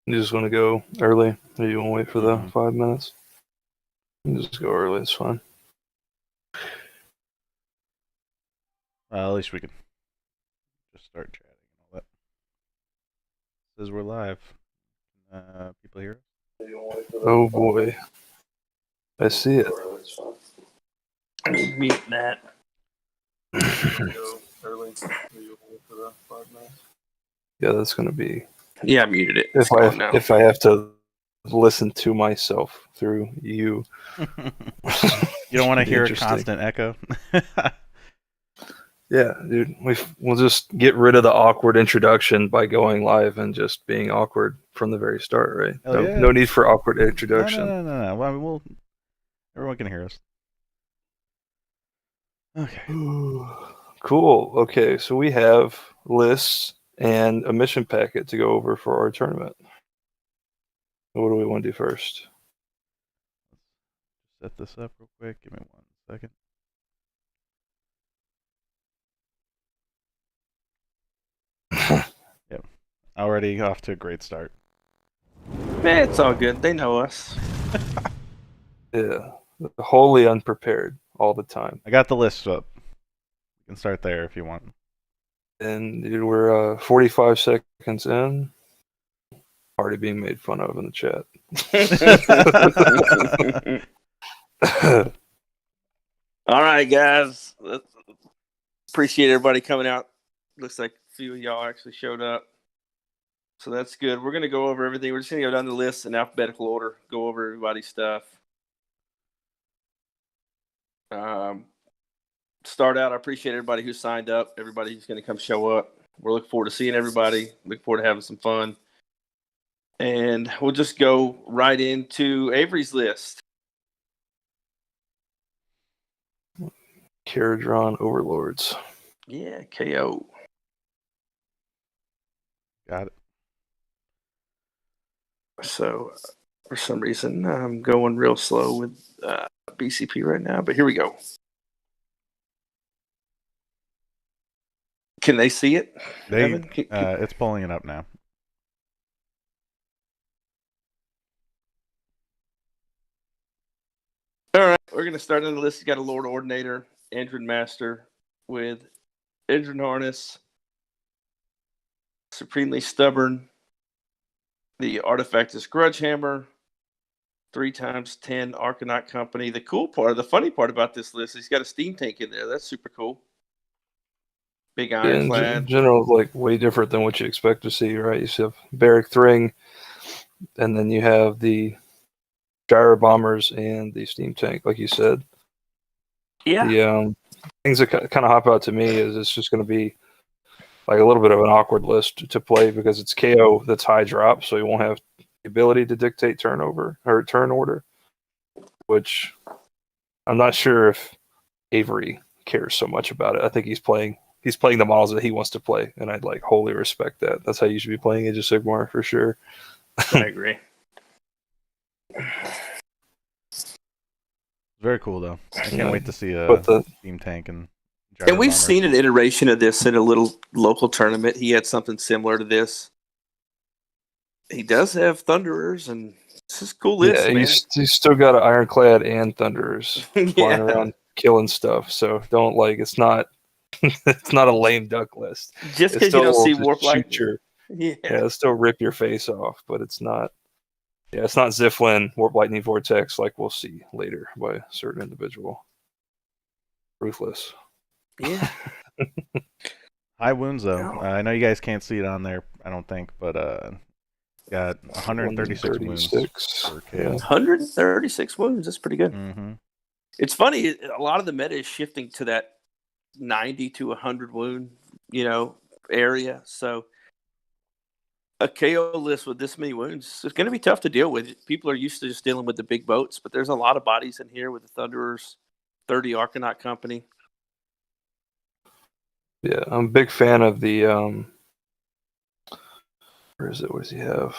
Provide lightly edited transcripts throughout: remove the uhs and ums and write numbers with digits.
You just want to go early, or you want to wait for the 5 minutes? You just go early. It's fine. At least we can just start chatting and all that. Says we're live. People hear us? Oh boy, I see it. Mute that. Yeah, that's gonna be. Yeah, I muted it. If I have to listen to myself through you. You don't want to hear a constant echo. Yeah, dude. We'll just get rid of the awkward introduction by going live and just being awkward from the very start, right? No need for awkward introduction. No. Well, I mean, everyone can hear us. Okay. Cool. Okay, so we have lists and a mission packet to go over for our tournament. What do we want to do first? Set this up real quick. Give me 1 second. Yep. Already off to a great start. Man, it's all good. They know us. Yeah. Wholly unprepared all the time. I got the list up. You can start there if you want. And dude, we're 45 seconds in. Already being made fun of in the chat. All right, guys. Appreciate everybody coming out. Looks like a few of y'all actually showed up. So that's good. We're going to go over everything. We're just going to go down the list in alphabetical order, go over everybody's stuff. Start out. I appreciate everybody who signed up, everybody who's going to come show up. We're looking forward to seeing everybody. Looking forward to having some fun. And we'll just go right into Avery's list. Caradron Overlords. Yeah, KO. Got it. So, for some reason, I'm going real slow with BCP right now, but here we go. Can they see it? It's pulling it up now. All right, we're going to start on the list. You got a Lord Ordinator, Endrin Master with Endrin Harness, Supremely Stubborn, the Artifactist Grudgehammer, 3x10 Arcanaut Company. The funny part about this list is he's got a steam tank in there. That's super cool. Big ironclad. In general, like way different than what you expect to see, right? You have Barrack Thring, and then you have the gyro bombers and the steam tank, like you said. Yeah. The things that kind of hop out to me is it's just going to be like a little bit of an awkward list to play because it's KO that's high drop, so you won't have the ability to dictate turnover or turn order, which I'm not sure if Avery cares so much about it. I think he's playing the models that he wants to play, and I'd like wholly respect that. That's how you should be playing Age of Sigmar for sure. I agree. Very cool though. I can't wait to see a steam tank and we've seen an iteration of this in a little local tournament. He had something similar to this. He does have Thunderers, and this is cool list, man. He's still got an Ironclad and Thunderers flying around killing stuff. So don't it's not it's not a lame duck list. Just because you don't see Warp Lightning. It'll still rip your face off, but it's not. Yeah, it's not Ziflin, Warp Lightning Vortex like we'll see later by a certain individual. Ruthless. Yeah. High wounds though. I know you guys can't see it on there, I don't think, but got 136 wounds. 136 wounds. That's pretty good. Mm-hmm. It's funny. A lot of the meta is shifting to that 90 to 100 wound, area. So a KO list with this many wounds is going to be tough to deal with. People are used to just dealing with the big boats, but there's a lot of bodies in here with the Thunderers, 30 Arcanaut Company. Yeah, I'm a big fan of the where is it? What does he have?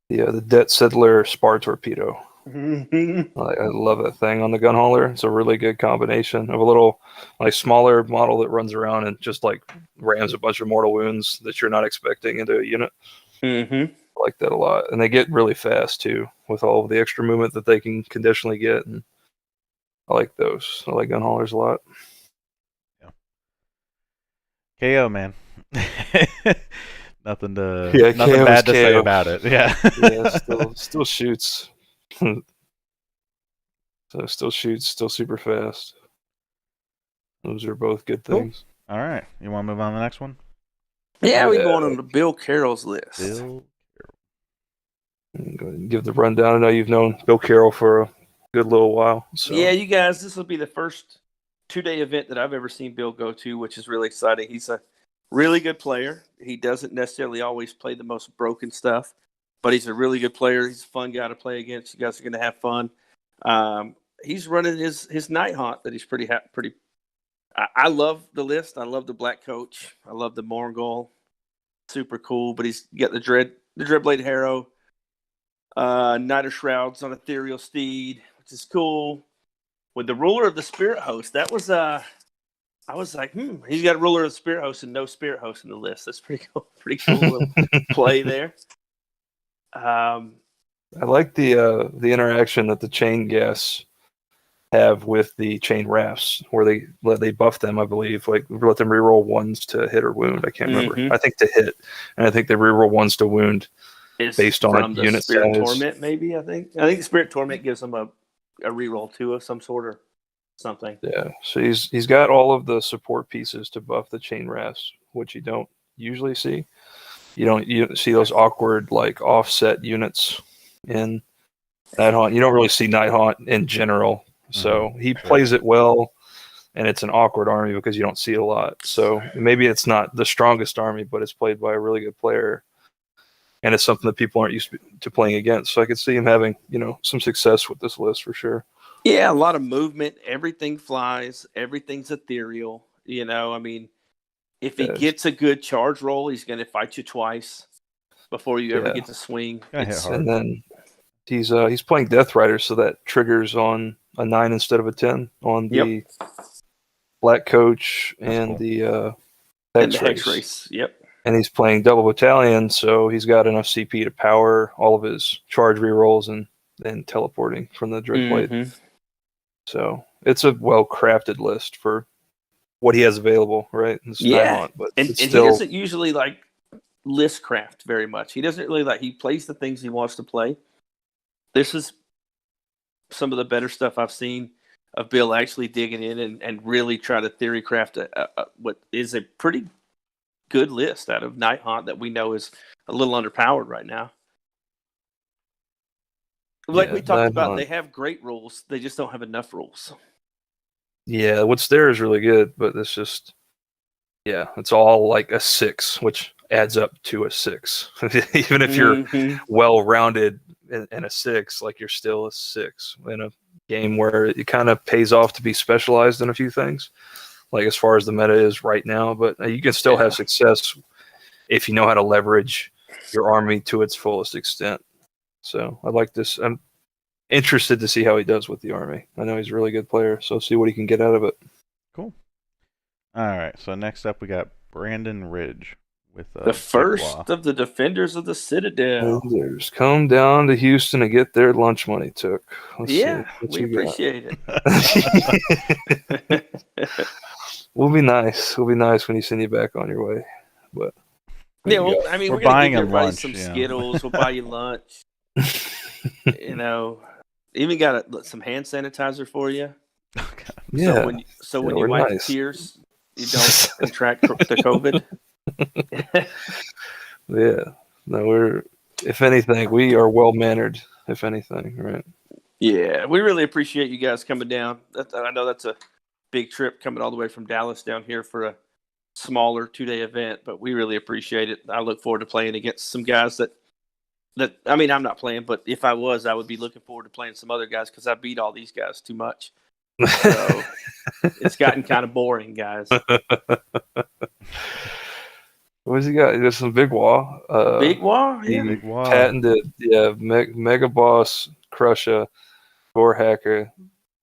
The Det Settler Spar Torpedo. Mm-hmm. I love that thing on the gun hauler. It's a really good combination of a little smaller model that runs around and just rams a bunch of mortal wounds that you're not expecting into a unit. Mm-hmm. like that a lot. And they get really fast, too, with all of the extra movement that they can conditionally get. And I like those. I like gun haulers a lot. Yeah. KO, man. Nothing KO bad to say KO. about it. Yeah. Yeah, still shoots. So still shoots, still super fast. Those are both good Cool. things. All right. You want to move on to the next one? Yeah, we going on to Bill Carroll's list. Bill. Go ahead and give the rundown. I know you've known Bill Carroll for a good little while. So. Yeah, you guys, this will be the first 2-day event that I've ever seen Bill go to, which is really exciting. He's a really good player. He doesn't necessarily always play the most broken stuff, but he's a really good player. He's a fun guy to play against. You guys are going to have fun. He's running his night haunt that he's pretty. I love the list. I love the Black Coach. I love the Mongol. Super cool. But he's got the Dreadblade Harrow, Knight of Shrouds on Ethereal Steed, which is cool. With the Ruler of the Spirit Host, that was I was like, he's got a Ruler of the Spirit Host and no Spirit Host in the list. That's pretty cool. Pretty cool little play there. I like the interaction that the chain gas have with the chain rafts, where they buff them, I believe, like let them reroll ones to hit or wound. I can't remember. I think to hit, and I think they reroll ones to wound based on the unit Spirit size. Torment, maybe. I think the Spirit Torment gives them a reroll too of some sort or something. Yeah, so he's got all of the support pieces to buff the chain rafts, which you don't usually see. You don't see those awkward like offset units in Night Haunt. You don't really see Night Haunt in general. So he plays it well, and it's an awkward army because you don't see it a lot. So maybe it's not the strongest army, but it's played by a really good player, and it's something that people aren't used to playing against. So I could see him having some success with this list for sure. Yeah, a lot of movement. Everything flies. Everything's ethereal. I mean, if he gets a good charge roll, he's going to fight you twice before you ever get to swing. And then he's playing Death Rider, so that triggers on a 9 instead of a 10 on the Black Coach and the Hex Race. Yep. And he's playing Double Battalion, so he's got enough CP to power all of his charge rerolls and teleporting from the Dreadblade. So it's a well-crafted list for what he has available, right? It's Night Haunt, but and he doesn't usually like list craft very much. He doesn't really he plays the things he wants to play. This is some of the better stuff I've seen of Bill actually digging in and really try to theory craft what is a pretty good list out of Night Haunt that we know is a little underpowered right now. Like we talked about, they have great rules. They just don't have enough rules. Yeah, what's there is really good, but it's just, it's all like a 6, which adds up to a 6. Even if you're well-rounded in a 6, like you're still a 6 in a game where it kind of pays off to be specialized in a few things, like as far as the meta is right now. But you can still have success if you know how to leverage your army to its fullest extent. So I like this. I'm interested to see how he does with the army. I know he's a really good player, so see what he can get out of it. Cool. All right, so next up we got Brandon Ridge with the first of the Defenders of the Citadel. Builders come down to Houston to get their lunch money took. We appreciate it. We'll be nice. We'll be nice when you send you back on your way. But we're buying gonna give you lunch, some Skittles. We'll buy you lunch. Even got some hand sanitizer for you. Yeah. So when you wipe your tears, you don't contract the COVID. No, if anything, we are well mannered. If anything, right? Yeah, we really appreciate you guys coming down. I know that's a big trip coming all the way from Dallas down here for a smaller 2-day event, but we really appreciate it. I look forward to playing against some guys that I mean, I'm not playing, but if I was, I would be looking forward to playing some other guys because I beat all these guys too much. So it's gotten kind of boring, guys. What's he got? There's some Big Wah. Big Wah? Yeah. Big Wah. Patented, Mega Boss, Crusher, Gore Hacker,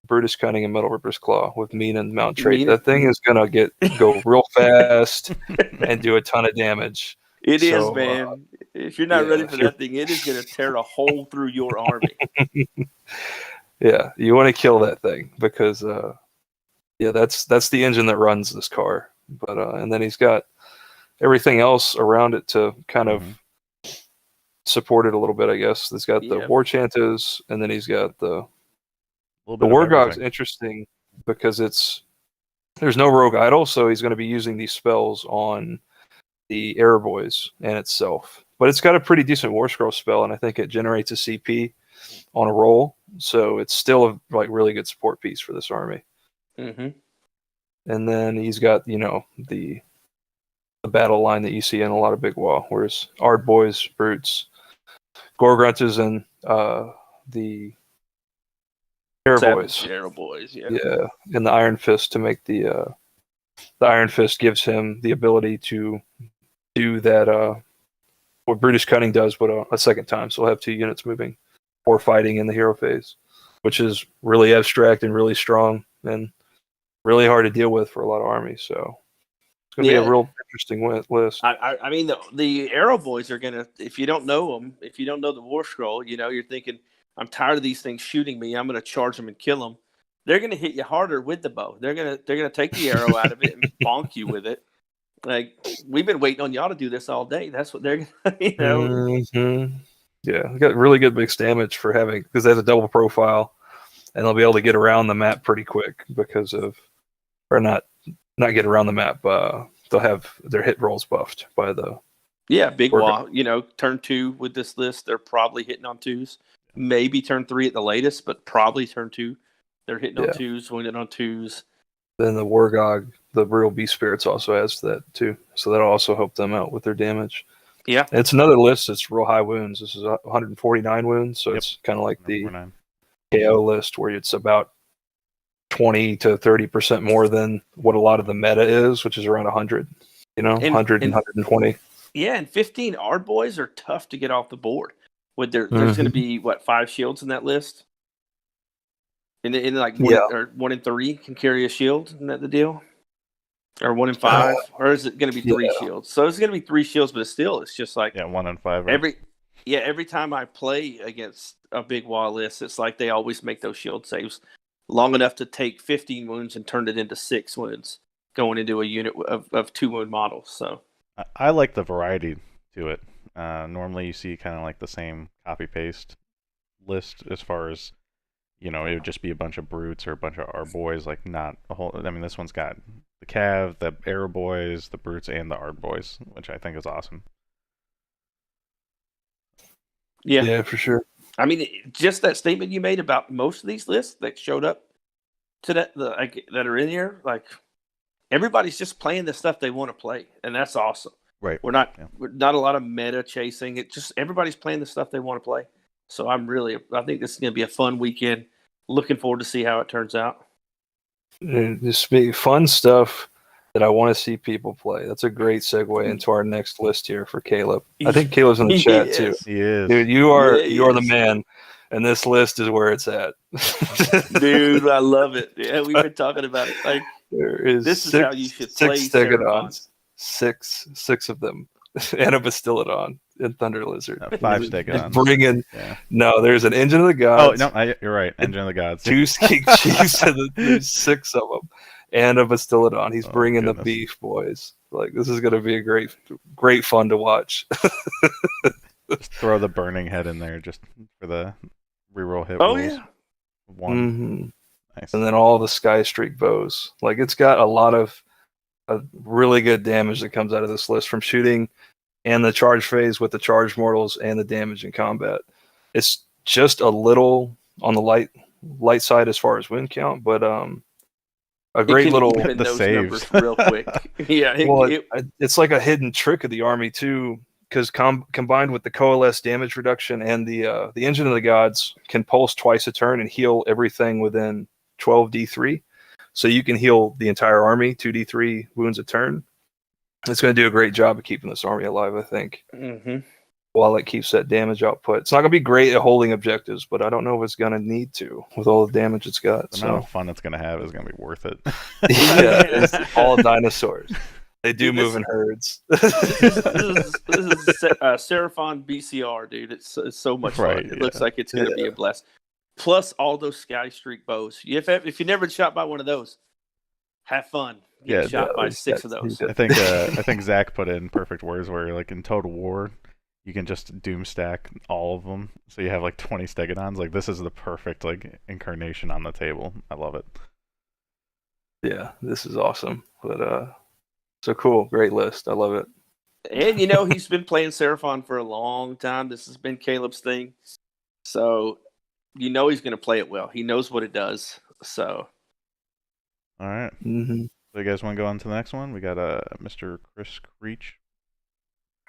Brutus Cunning, and Metal Ripper's Claw with Mean and Mount Trait. That thing is going to go real fast and do a ton of damage. It is, man. If you're not ready Yeah, for that thing, it is going to tear a hole through your army. yeah, you want to kill that thing because yeah, that's the engine that runs this car. But and then he's got everything else around it to kind of support it a little bit, I guess. He's got the Yeah. War Chantas, and then he's got the little bit of Wargog's everything. interesting because there's no rogue idol, so he's going to be using these spells on the Air Boys and itself. But it's got a pretty decent War Scroll spell, and I think it generates a CP on a roll, so it's still a like really good support piece for this army. Mm-hmm. And then he's got the battle line that you see in a lot of Big Wall, whereas Ard Boys, Brutes, Gorgrunches, and the Air Boys. Arrow Boys, yeah. Yeah, and the Iron Fist to make the Iron Fist gives him the ability to do that what Brutish Cunning does, but a second time. So he'll have 2 units moving or fighting in the hero phase, which is really abstract and really strong and really hard to deal with for a lot of armies. So it's going to be a real interesting list. I mean, the Arrow Boys are going to, if you don't know them, if you don't know the War Scroll, you're thinking, I'm tired of these things shooting me. I'm going to charge them and kill them. They're going to hit you harder with the bow. They're going to take the arrow out of it and bonk you with it. Like, we've been waiting on y'all to do this all day. That's what they're going to, Mm-hmm. Yeah, they got really good mixed damage for having, because they have a double profile, and they'll be able to get around the map pretty quick because of, or not get around the map. They'll have their hit rolls buffed by the. Yeah, Big Wall. Turn 2 with this list, they're probably hitting on 2s. Maybe turn 3 at the latest, but probably turn 2. They're hitting on 2s, winning on 2s. Then the Wargog, the real Beast Spirits, also adds to that too. So that'll also help them out with their damage. Yeah. And it's another list that's real high wounds. This is 149 wounds, so it's kind of like the KO list where it's about 20 to 30% more than what a lot of the meta is, which is around 100. 100 and 120. Yeah, and 15 Ard Boys are tough to get off the board. There's going to be 5 shields in that list, and like 1 in 3 can carry a shield. Isn't that the deal? Or 1 in 5, or is it going to be 3 shields? So it's going to be 3 shields, but it's just like 1 in 5. Right? Every time I play against a Big Wall list, it's like they always make those shield saves long enough to take 15 wounds and turn it into 6 wounds going into a unit of 2 wound models. So I like the variety to it. Normally you see kind of like the same copy paste list as far as it would just be a bunch of Brutes or a bunch of Ard Boys, like not a whole. I mean, this one's got the Cav, the Arrow Boys, the Brutes, and the Ard Boys, which I think is awesome. Yeah, for sure. I mean, just that statement you made about most of these lists that showed up to that are in here, like everybody's just playing the stuff they want to play, and that's awesome. Right. We're not a lot of meta chasing. It just everybody's playing the stuff they want to play. So I think this is going to be a fun weekend. Looking forward to see how it turns out. Just be fun stuff that I want to see people play. That's a great segue into our next list here for Caleb. I think Caleb's in the chat too. He is. Dude, you are the man, and this list is where it's at. Dude, I love it. Yeah, we've been talking about it. Like, this is how you should play Stegodons. Six of them. And a Bastillodon and Thunder Lizard. 5 Stegodons. Bringing there's an Engine of the Gods. Oh no, you're right. Engine of the Gods. 2 King Chiefs and there's 6 of them, and a Bastillodon. He's bringing the beef, boys. Like, this is going to be a great fun to watch. Just throw the Burning Head in there just for the reroll hit. Oh rolls. yeah. 1. Mm-hmm. Nice. And then all the Sky Streak bows. Like, it's got a lot of really good damage that comes out of this list from shooting and the charge phase with the charged mortals and the damage in combat. It's just a little on the light side as far as win count, but a great little those numbers real quick. It's like a hidden trick of the army too, because combined with the coalesce damage reduction and the Engine of the Gods can pulse twice a turn and heal everything within 12 D3. So you can heal the entire army 2d3 wounds a turn. It's going to do a great job of keeping this army alive, I think. Mm-hmm. While it keeps that damage output. It's not going to be great at holding objectives, but I don't know if it's going to need to with all the damage it's got. The amount of fun it's going to have is going to be worth it. Yeah, it's all dinosaurs. They do Dude, move in herds. This is Seraphon BCR, dude. It's so much fun. Right, It looks like it's going to be a blast. Plus all those Sky Streak bows. If you never shot by one of those, have fun getting shot by 6 of those. I think Zach put in perfect words where like in Total War, you can just doom stack all of them, so you have like 20 Stegodons. Like this is the perfect like incarnation on the table. I love it. Yeah, this is awesome. But so cool, great list. I love it. And he's been playing Seraphon for a long time. This has been Caleb's thing, so he's going to play it well. He knows what it does. So, all right. Mm-hmm. So you guys want to go on to the next one? We got Mr. Chris Creech.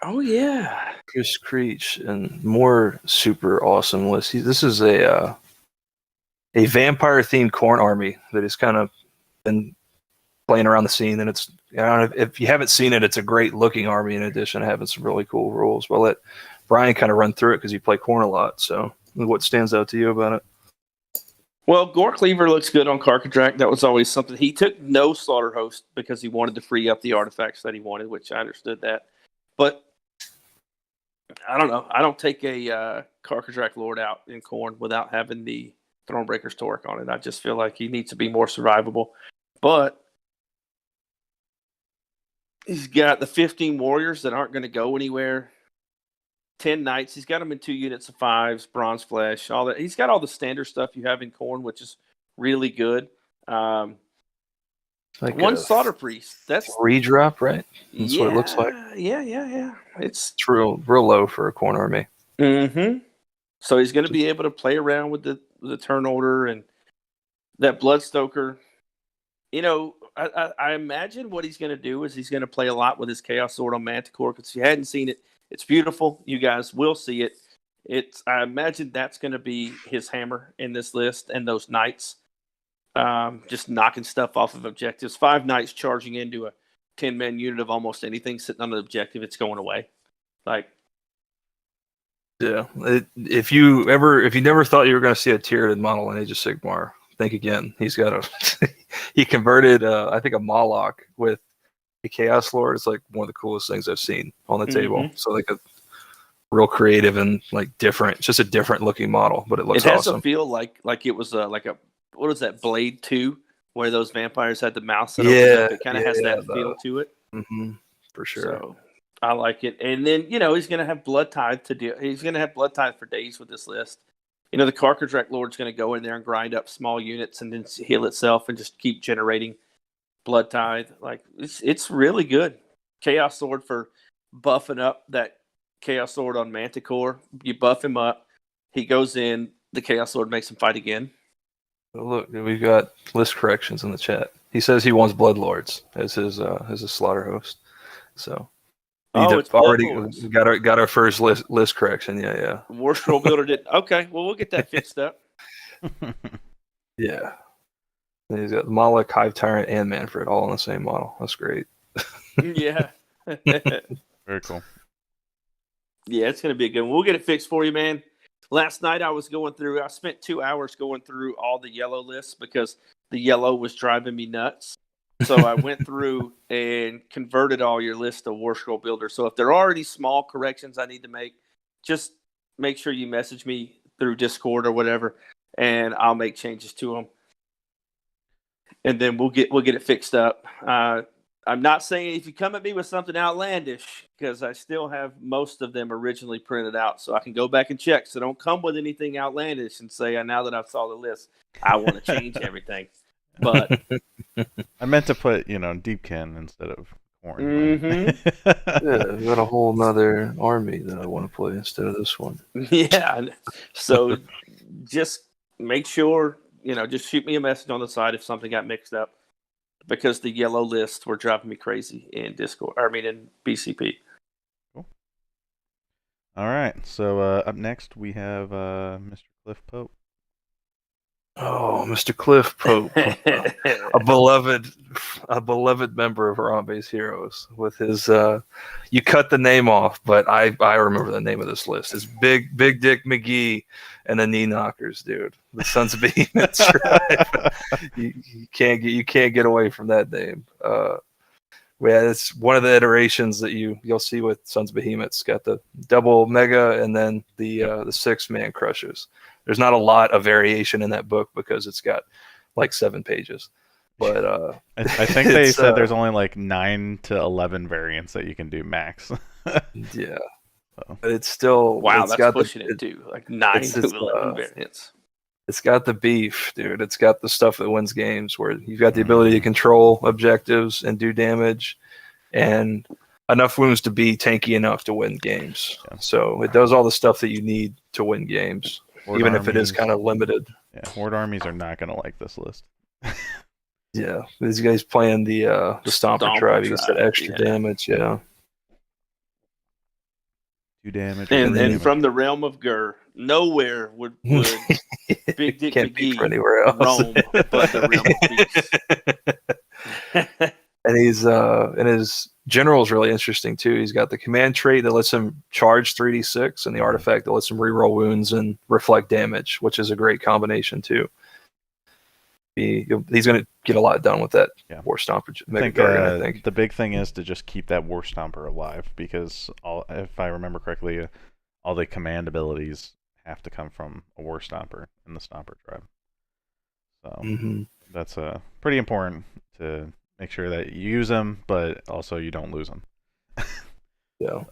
Oh yeah, Chris Creech, and more super awesome list. This is a vampire themed corn army that has kind of been playing around the scene, and it's, I don't know if you haven't seen it, it's a great looking army in addition to having some really cool rules. But I'll let Brian kind of run through it because you play corn a lot. So what stands out to you about it? Well, Gore Cleaver looks good on Karkadrak. That was always something. He took no Slaughter Host because he wanted to free up the artifacts that he wanted, which I understood that. But I don't know. I don't take a Karkadrak Lord out in corn without having the Thronebreaker's Torque on it. I just feel like he needs to be more survivable. But he's got the 15 warriors that aren't going to go anywhere. 10 knights. He's got them in 2 units of 5s, bronze flesh, all that. He's got all the standard stuff you have in corn, which is really good. Like one slaughter priest. That's 3-drop, right? That's what it looks like. Yeah. It's real low for a corn army. Mm-hmm. So he's going to be able to play around with the turn order and that Bloodstoker. I imagine what he's going to do is he's going to play a lot with his Chaos Sword on Manticore, because if you hadn't seen it, it's beautiful. You guys will see it. I imagine that's going to be his hammer in this list, and those knights just knocking stuff off of objectives. 5 knights charging into a 10-man unit of almost anything sitting on an objective, it's going away. Yeah. If you never thought you were going to see a tiered model in Age of Sigmar, think again. He's got he converted I think a Moloch with a Chaos Lord. It's like one of the coolest things I've seen on the table. So like a real creative and like different. It's just a different looking model, but it looks awesome. It has a feel like it was like a, what is that, Blade 2, where those vampires had the mouth set up. It kind of has that feel to it. Mm-hmm, for sure. So I like it. And then, he's going to have Blood Tithe to do. He's going to have Blood Tithe for days with this list. The Karkadrak Lord's going to go in there and grind up small units and then heal itself and just keep generating Blood Tithe. Like, it's really good. Chaos Sword for buffing up that Chaos Sword on Manticore. You buff him up, he goes in, the Chaos Sword makes him fight again. Oh, look, we've got list corrections in the chat. He says he wants Bloodlords as his slaughter host. So it's already got our first list correction. Yeah. War Scroll Builder did. Okay, well, we'll get that fixed up. Yeah. And he's got Moloch, Hive Tyrant, and Manfred all on the same model. That's great. Yeah. Very cool. Yeah, it's going to be a good one. We'll get it fixed for you, man. Last night I spent 2 hours going through all the yellow lists because the yellow was driving me nuts. So I went through and converted all your list to War Scroll Builder. So if there are any small corrections I need to make, just make sure you message me through Discord or whatever, and I'll make changes to them. And then we'll get it fixed up. I'm not saying if you come at me with something outlandish, because I still have most of them originally printed out, so I can go back and check. So don't come with anything outlandish and say, now that I've saw the list, I want to change everything. But I meant to put, Deepkin instead of corn. Mm-hmm. Yeah, I've got a whole nother army that I want to play instead of this one. Yeah. So just make sure, just shoot me a message on the side if something got mixed up, because the yellow lists were driving me crazy in in BCP. Cool. All right. So up next we have Mr. Cliff Pope. Oh, Mr. Cliff Pope, a beloved member of Harambe's Heroes. With his, you cut the name off, but I remember the name of this list. It's Big Dick McGee and the Knee Knockers, dude. The Sons of Behemoth. Right? You can't get away from that name. Yeah, it's one of the iterations that you'll see with Sons of Behemoth. It's got the double mega and then the 6 man crushes. There's not a lot of variation in that book because it's got like 7 pages. But I think they said there's only like 9 to 11 variants that you can do max. Yeah. But it's still that's pushing it too. Like 9 to 11 variants. It's got the beef, dude. It's got the stuff that wins games where you've got the ability to control objectives and do damage and enough wounds to be tanky enough to win games. Yeah. So it does all the stuff that you need to win games, even if it is kind of limited. Yeah, Horde armies are not going to like this list. Yeah, these guys playing the Stomper tribe. You get that extra damage, 2 damage. And from the realm of Gur, nowhere would Big Dick McGee anywhere else. roam but the realm of peace. And his general is really interesting too. He's got the command trait that lets him charge 3d6 and the artifact that lets him reroll wounds and reflect damage, which is a great combination too. He's going to get a lot done with that War Stomper Mega Guardian, I think. The big thing is to just keep that War Stomper alive because, if I remember correctly, all the command abilities have to come from a War Stomper in the Stomper tribe. So that's pretty important to make sure that you use them, but also you don't lose them. Yeah.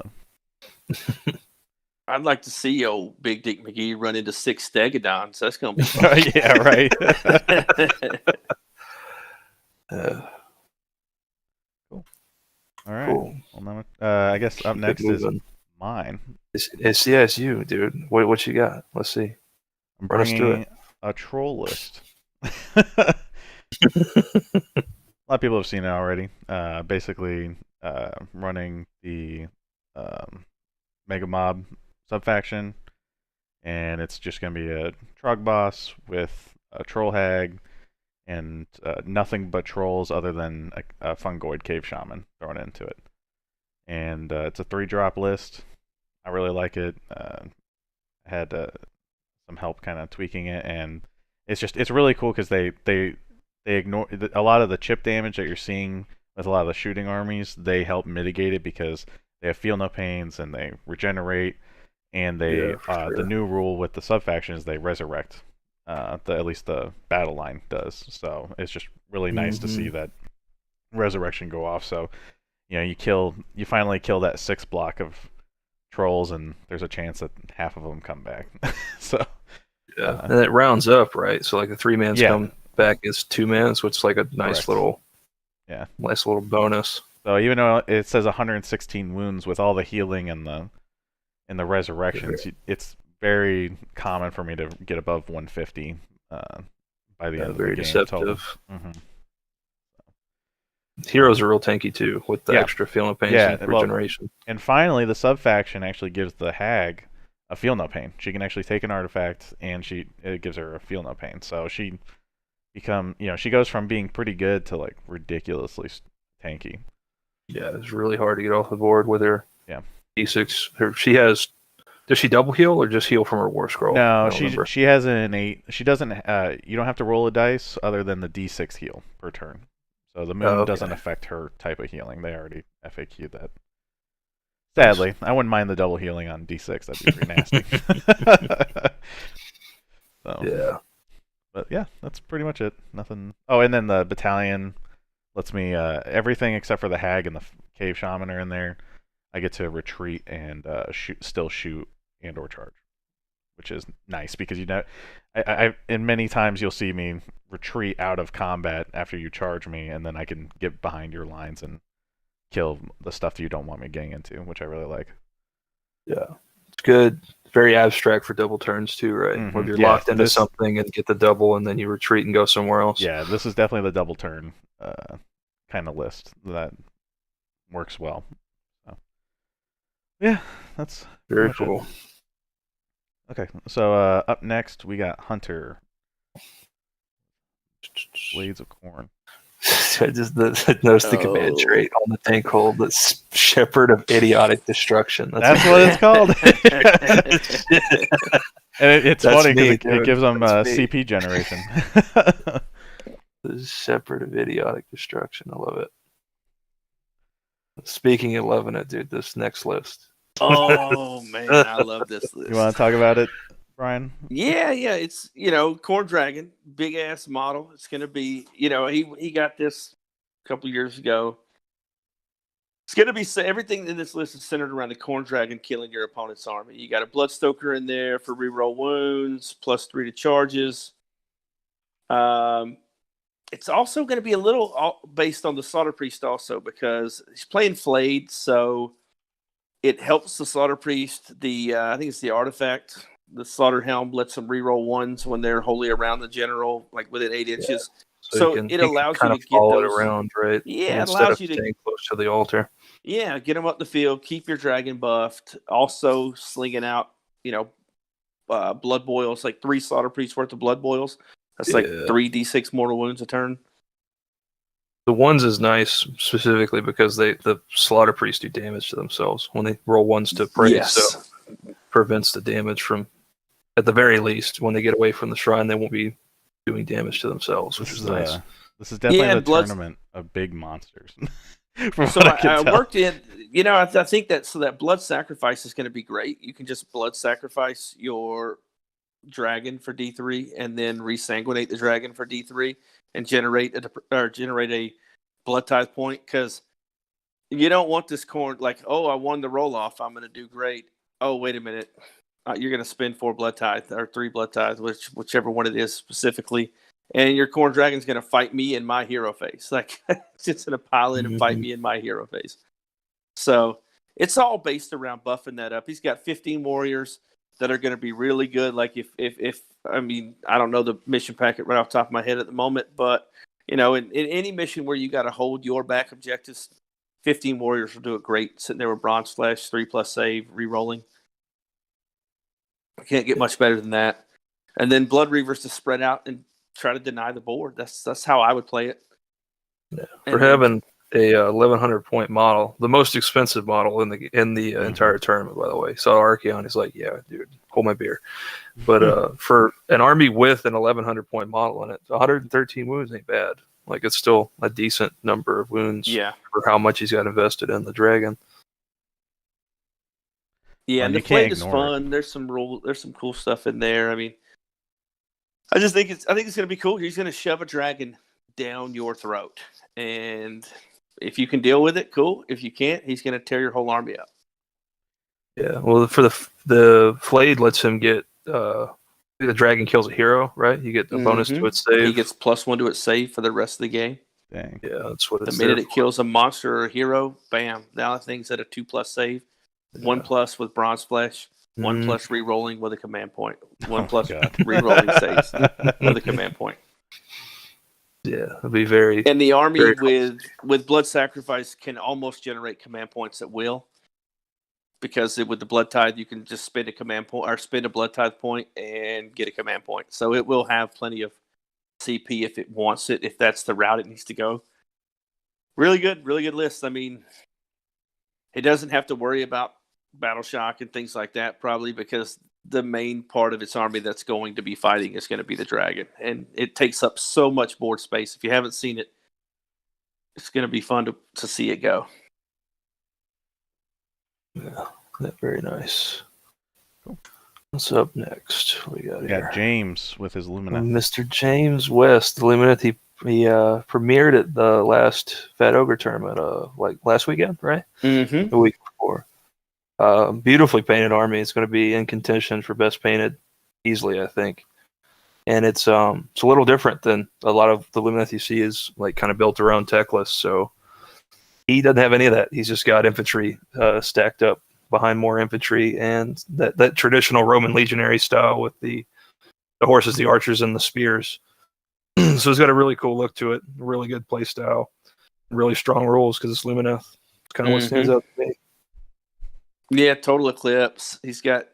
I'd like to see old Big Dick McGee run into 6 Stegodons. That's going to be fun. Yeah, right. Cool. All right. Cool. Well, now, I guess up next is mine. It's you, dude. What you got? Let's see. I'm bringing a troll list. A lot of people have seen it already. Basically, running the Mega Mob subfaction, and it's just going to be a Trog boss with a Troll Hag and nothing but trolls other than a Fungoid Cave Shaman thrown into it. And it's a 3-drop list. I really like it. I had some help kind of tweaking it, and it's really cool because they ignore a lot of the chip damage that you're seeing with a lot of the shooting armies. They help mitigate it because they have feel no pains and they regenerate, and they the new rule with the subfaction is they resurrect. At least the battle line does. So it's just really nice to see that resurrection go off. So you finally kill that 6 block of trolls, and there's a chance that half of them come back. So and it rounds up, right? So like the 3-mans come back as 2-mans, which is like a nice little bonus. So even though it says 116 wounds with all the healing and the resurrections, it's very common for me to get above 150 by the end of the game. Deceptive. Heroes are real tanky too, with the extra feel no pain and regeneration. And finally, the subfaction actually gives the Hag a feel no pain. She can actually take an artifact, and it gives her a feel no pain. So she she goes from being pretty good to like ridiculously tanky. Yeah, it's really hard to get off the board with her. Yeah, D6. She has. Does she double heal or just heal from her War Scroll? No, she has an innate. She doesn't. You don't have to roll a dice other than the D6 heal per turn. So the moon doesn't affect her type of healing. They already FAQ'd that. Sadly, I wouldn't mind the double healing on D6. That'd be pretty nasty. So, but yeah, that's pretty much it. Nothing. Oh, and then the battalion lets me everything except for the Hag and the Cave Shaman are in there. I get to retreat and still shoot and or charge, which is nice because I in many times you'll see me retreat out of combat after you charge me, and then I can get behind your lines and kill the stuff that you don't want me getting into, which I really like. Yeah, it's good. Very abstract for double turns too, right? Where you're locked into something and get the double, and then you retreat and go somewhere else. Yeah, this is definitely the double turn kind of list that works well. So, yeah, that's very cool. Okay, so up next we got Hunter. Blades of Corn. I just noticed the command trait on the tank hold. That's Shepherd of Idiotic Destruction. That's what it's called. And it's funny because it gives them CP generation. The Shepherd of Idiotic Destruction. I love it. Speaking of loving it, dude, this next list. Oh man, I love this list. You want to talk about it, Brian? Yeah, it's Corn Dragon, big ass model. It's gonna be he got this a couple years ago. It's gonna be everything in this list is centered around the Corn Dragon killing your opponent's army. You got a Bloodstoker in there for reroll wounds, +3 to charges. It's also going to be a little based on the Slaughter Priest also because he's playing Flayed, so it helps the Slaughter Priest. I think it's the artifact. The Slaughter Helm lets them reroll ones when they're wholly around the general, like within 8 inches. So it allows you to get those around, right? Yeah, it instead allows of you to staying close to the altar. Yeah, get them up the field, keep your dragon buffed. Also slinging out, blood boils, like 3 Slaughter Priests worth of blood boils. That's like 3d6 mortal wounds a turn. The ones is nice specifically because the Slaughter Priests do damage to themselves when they roll ones to pray. Yes. So prevents the damage from, at the very least, when they get away from the shrine, they won't be doing damage to themselves, which is nice. This is definitely the tournament of big monsters. So I worked in, I think that blood sacrifice is going to be great. You can just blood sacrifice your dragon for D3 and then resanguinate the dragon for D3 and generate a blood tithe point, because you don't want this corn like, oh, I won the roll off, I'm going to do great. Oh, wait a minute, you're going to spend 4 blood tithe or 3 blood tithe, whichever one it is specifically, and your corn dragon's going to fight me in my hero phase. Like, sits in a pile in and fight me in my hero phase. So it's all based around buffing that up. He's got 15 warriors that are going to be really good. Like if I mean, I don't know the mission packet right off the top of my head at the moment, but in any mission where you got to hold your back objectives, 15 warriors will do it great. Sitting there with bronze flesh, 3+ save, re-rolling. I can't get much better than that. And then blood reavers to spread out and try to deny the board. That's how I would play it. Yeah. For having a 1100 point model, the most expensive model in the entire tournament, by the way. So Archeon is like, yeah, dude, hold my beer. But for an army with an 1100 point model in it, 113 wounds ain't bad. Like, it's still a decent number of wounds for how much he's got invested in the dragon. Yeah, and the Flayed is fun. There's some cool stuff in there. I mean, I think it's going to be cool. He's going to shove a dragon down your throat, and if you can deal with it, cool. If you can't, he's going to tear your whole army up. Yeah, well, for the Flayed lets him get the dragon kills a hero, right? You get a bonus to its save. He gets +1 to its save for the rest of the game. Dang. Yeah, that's what it's the minute it kills a monster or a hero, bam! Now that thing's at a 2+ save, 1+ with bronze flesh, 1+ re-rolling with a command point, 1+ re-rolling saves with a command point. Yeah, it'll be very. And the army with blood sacrifice can almost generate command points at will, because with the blood tithe you can just spend a command point or spend a blood tithe point and get a command point. So it will have plenty of CP if it wants it, if that's the route it needs to go. Really good list. I mean, it doesn't have to worry about battle shock and things like that, probably, because the main part of its army that's going to be fighting is going to be the dragon, and it takes up so much board space. If you haven't seen it, it's going to be fun to see it go. Yeah, very nice. Cool. What's up next? We got James with his Lumineth. Mr. James West, the Lumineth. He premiered at the last Fat Ogre tournament, like last weekend, right? Mm-hmm. The week before. Beautifully painted army. It's going to be in contention for best painted easily, I think. And it's a little different than a lot of the Lumineth you see is like kind of built around tech lists. So he doesn't have any of that. He's just got infantry stacked up behind more infantry, and that traditional Roman legionary style with the horses, the archers, and the spears. So it's got a really cool look to it, really good play style, really strong rules because it's Lumineth. It's kind of what stands out to me. Yeah, total eclipse. He's got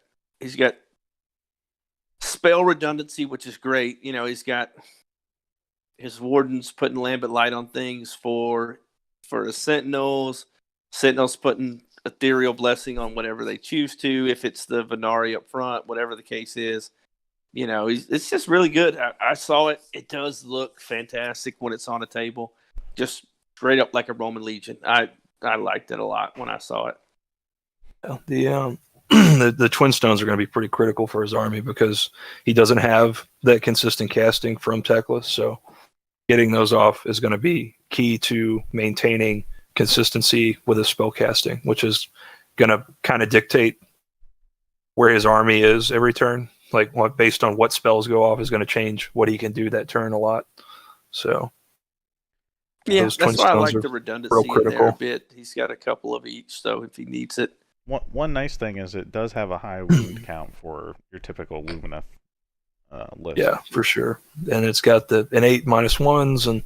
spell redundancy, which is great. He's got his wardens putting Lambent Light on things for his sentinels. Sentinels putting Ethereal Blessing on whatever they choose to, if it's the Venari up front, whatever the case is. It's just really good. I saw it. It does look fantastic when it's on a table. Just straight up like a Roman Legion. I liked it a lot when I saw it. The the Twin Stones are going to be pretty critical for his army because he doesn't have that consistent casting from Teclis. So getting those off is going to be key to maintaining consistency with his spell casting, which is going to kind of dictate where his army is every turn. Like based on what spells go off is going to change what he can do that turn a lot. So yeah, those that's Twin why I Stones like are the real redundancy in there a critical. bit. He's got a couple of each, so if he needs it. One nice thing is it does have a high wound count for your typical Lumina list. Yeah, for sure. And it's got the innate -1s, and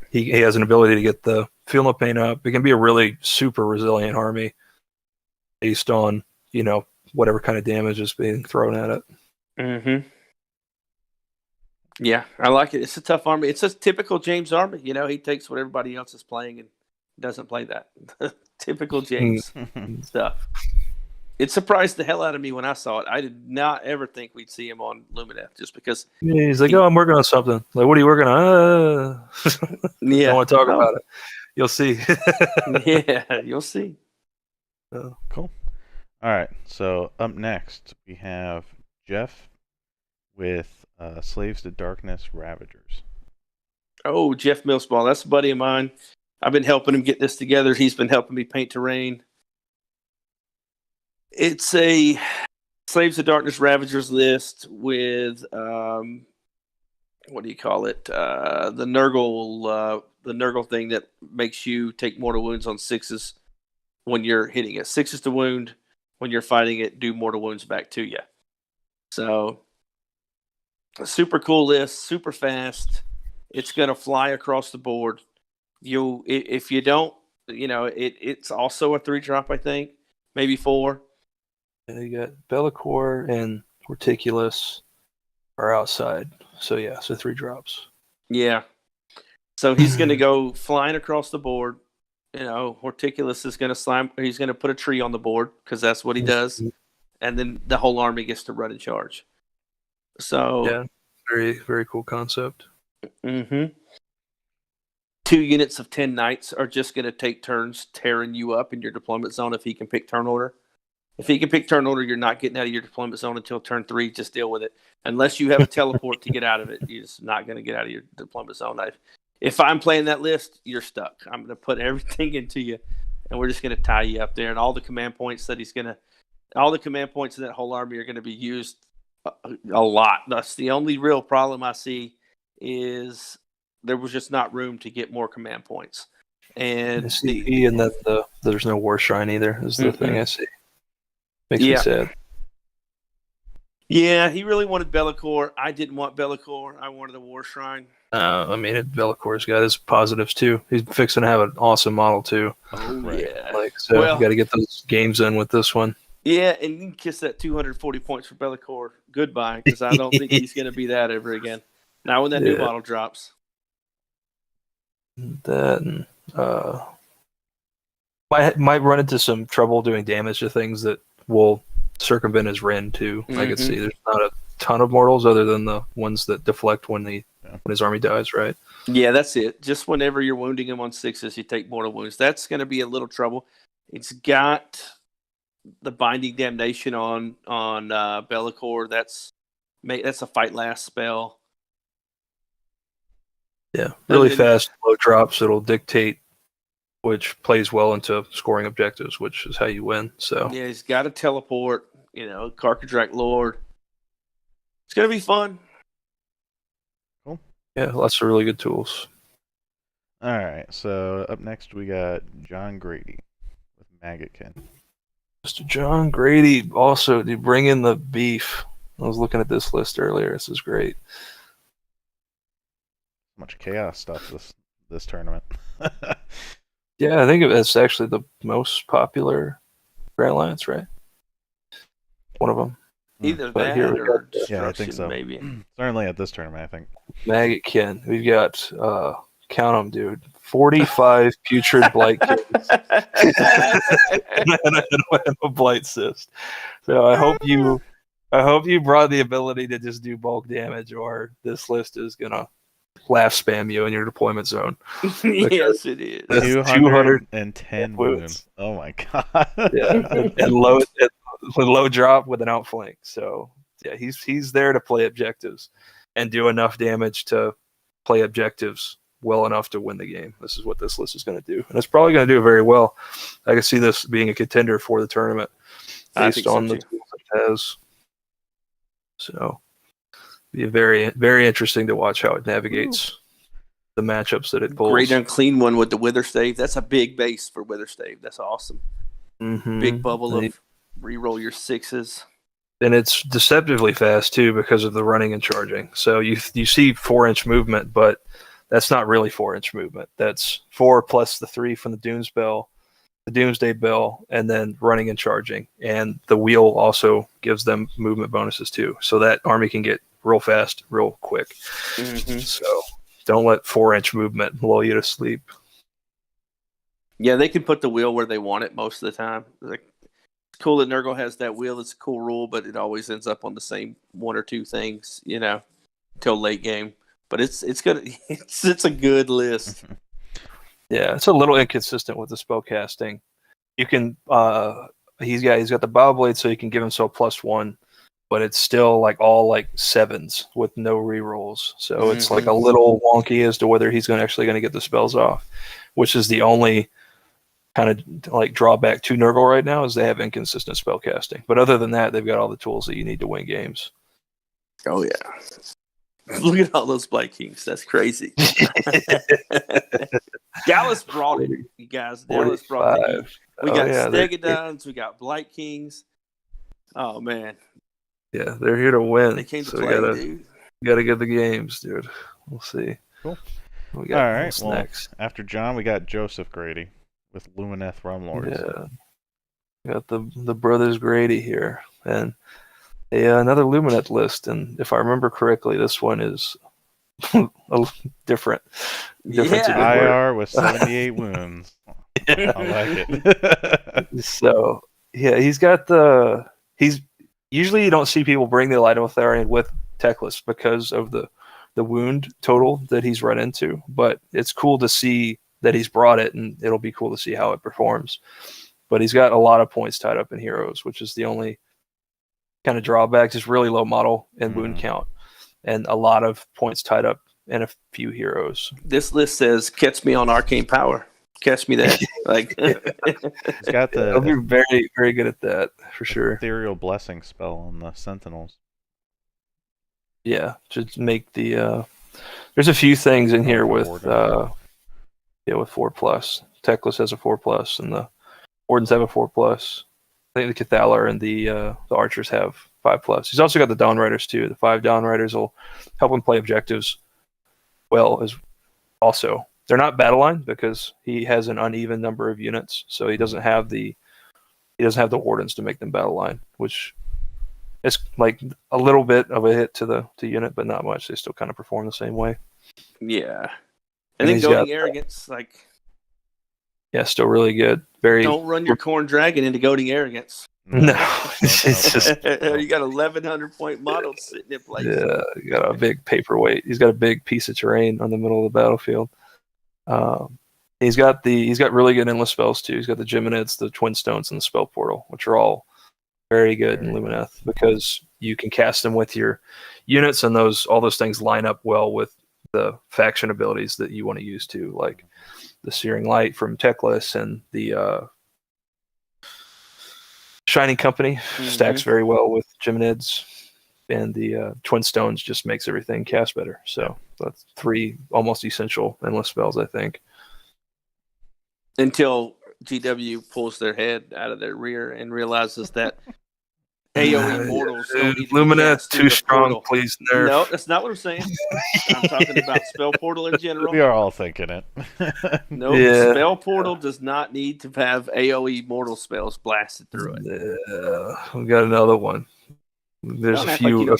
he has an ability to get the Feel No Pain up. It can be a really super resilient army based on, whatever kind of damage is being thrown at it. Mm-hmm. Yeah, I like it. It's a tough army. It's a typical James army. He takes what everybody else is playing and doesn't play that. Typical James stuff. It surprised the hell out of me when I saw it. I did not ever think we'd see him on Lumineth just because. Yeah, he's like, I'm working on something. Like, what are you working on? Yeah. Don't want to talk about it. You'll see. Yeah, you'll see. Cool. All right, so up next we have Jeff with Slaves to Darkness Ravagers. Oh, Jeff Millsball. That's a buddy of mine. I've been helping him get this together. He's been helping me paint terrain. It's a Slaves to Darkness Ravagers list with, what do you call it? The Nurgle thing that makes you take mortal wounds on 6s when you're hitting it. 6s to wound. When you're fighting it, do mortal wounds back to you. So, a super cool list, super fast. It's going to fly across the board. If you don't, it's also a 3-drop, I think, maybe 4. And you got Bellicor and Horticulus are outside. So yeah, so 3 drops. Yeah. So he's going to go flying across the board. Horticulus is going to slime. He's going to put a tree on the board because that's what he does, and then the whole army gets to run and charge. So yeah, very very cool concept. 2 units of 10 knights are just going to take turns tearing you up in your deployment zone if he can pick turn order. If he can pick turn order, you're not getting out of your deployment zone until turn 3. Just deal with it. Unless you have a teleport to get out of it, you're just not going to get out of your deployment zone. If I'm playing that list, you're stuck. I'm going to put everything into you, and we're just going to tie you up there. And all the command points in that whole army are going to be used a lot. That's the only real problem I see is there was just not room to get more command points. And the CP and that there's no War Shrine either is the thing I see. Makes me sad. Yeah, he really wanted Bellicor. I didn't want Bellicor. I wanted a War Shrine. Bellicor's got his positives too. He's fixing to have an awesome model too. Oh, right. Yeah. You got to get those games in with this one. Yeah, and you can kiss that 240 points for Bellicor goodbye because I don't think he's going to be that ever again. Now when that new model drops. That might run into some trouble doing damage to things that will circumvent his Ren too. I can see there's not a ton of mortals other than the ones that deflect when his army dies, right? Yeah, that's it. Just whenever you're wounding him on 6s, you take mortal wounds. That's going to be a little trouble. It's got the Binding Damnation on Bellicor. That's a fight last spell. Yeah, really fast, low drops. It'll dictate which plays well into scoring objectives, which is how you win. So yeah, he's got a teleport. Karkadrak Lord. It's gonna be fun. Cool. Yeah, lots of really good tools. All right, so up next we got John Grady with Maggotkin. Mr. John Grady also to bring in the beef. I was looking at this list earlier. This is great. Much chaos stuff this tournament. Yeah, I think it's actually the most popular Grand Alliance, right? One of them. Either that or yeah, I think so. Maybe. Certainly at this tournament, I think. Maggotkin. We've got count them, dude. 45 putrid blight kings and a blight cyst. So I hope you brought the ability to just do bulk damage, or this list is gonna laugh spam you in your deployment zone. Yes, it is. 210 wounds. Oh my god. Yeah, and low drop with an outflank. So yeah, he's there to play objectives and do enough damage to play objectives well enough to win the game. This is what this list is going to do, and it's probably going to do very well. I can see this being a contender for the tournament based on the tools it has. So, be very, very interesting to watch how it navigates the matchups that it pulls. Great unclean one with the Wither Stave. That's a big base for Wither Stave. That's awesome. Mm-hmm. Big bubble of reroll your 6s. And it's deceptively fast too because of the running and charging. So you see 4-inch movement, but that's not really 4-inch movement. That's 4 plus the 3 from the Doomsday Bell, and then running and charging. And the wheel also gives them movement bonuses too. So that army can get real fast, real quick. Mm-hmm. So don't let 4-inch movement lull you to sleep. Yeah, they can put the wheel where they want it most of the time. Like, it's cool that Nurgle has that wheel. It's a cool rule, but it always ends up on the same 1 or 2 things, until late game. But it's good. It's a good list. Yeah, it's a little inconsistent with the spell casting. You can he's got the bow blade, so you can give himself +1, but it's still all 7s with no rerolls. So it's a little wonky as to whether he's actually going to get the spells off, which is the only kind of drawback to Nurgle right now is they have inconsistent spell casting. But other than that, they've got all the tools that you need to win games. Oh yeah. Look at all those Blight Kings. That's crazy. Dallas brought it, you guys. Dallas brought it. We got Stegodons. We got Blight Kings. Oh, man. Yeah, they're here to win. They came to play, dude. You got to get the games, dude. We'll see. Cool. All right. Well, next? After John, we got Joseph Grady with Lumineth Rumlords. Yeah. We got the brothers Grady here. And another Lumineth list, and if I remember correctly, this one is different. Yeah, IR with 78 wounds. I like it. So he's got he's usually you don't see people bring the Elidothlarian with Teclis because of the wound total that he's run into, but it's cool to see that he's brought it, and it'll be cool to see how it performs. But he's got a lot of points tied up in heroes, which is the only kind of drawbacks. Is really low model and wound count, and a lot of points tied up in a few heroes. This list says, "Catch me on Arcane Power." Catch me that. He's got He'll be very, very good at that for sure. Ethereal Blessing spell on the Sentinels. Yeah, to make the. There's a few things in here with with 4+. Teclis has a 4+, and the Wardens have a 4+. I think the Cathalar and the Archers have 5+. He's also got the Dawn Riders too. The 5 Dawn Riders will help him play objectives well. As also, they're not battle line because he has an uneven number of units, so he doesn't have the Wardens to make them battle line, which is a little bit of a hit to the unit, but not much. They still kind of perform the same way. Yeah, and then Goading Arrogance, still really good. Don't run your Corn Dragon into Goading Arrogance. No, it's just you got 1,100 point models sitting in place. Yeah, you got a big paperweight. He's got a big piece of terrain on the middle of the battlefield. He's got really good endless spells too. He's got the Geminids, the Twin Stones, and the Spell Portal, which are all very good in Lumineth because you can cast them with your units, and all those things line up well with the faction abilities that you want to use too, like the Searing Light from Teclis and the Shining Company stacks very well with Geminids, and the Twin Stones just makes everything cast better. So that's 3 almost essential endless spells, I think. Until GW pulls their head out of their rear and realizes that AoE mortals don't need to Lumineth too strong, portal. Please nerf. No, that's not what I'm saying. I'm talking about Spell Portal in general. We are all thinking it. No, Spell Portal does not need to have AoE mortal spells blasted through it. Yeah, we got another one. There's a few.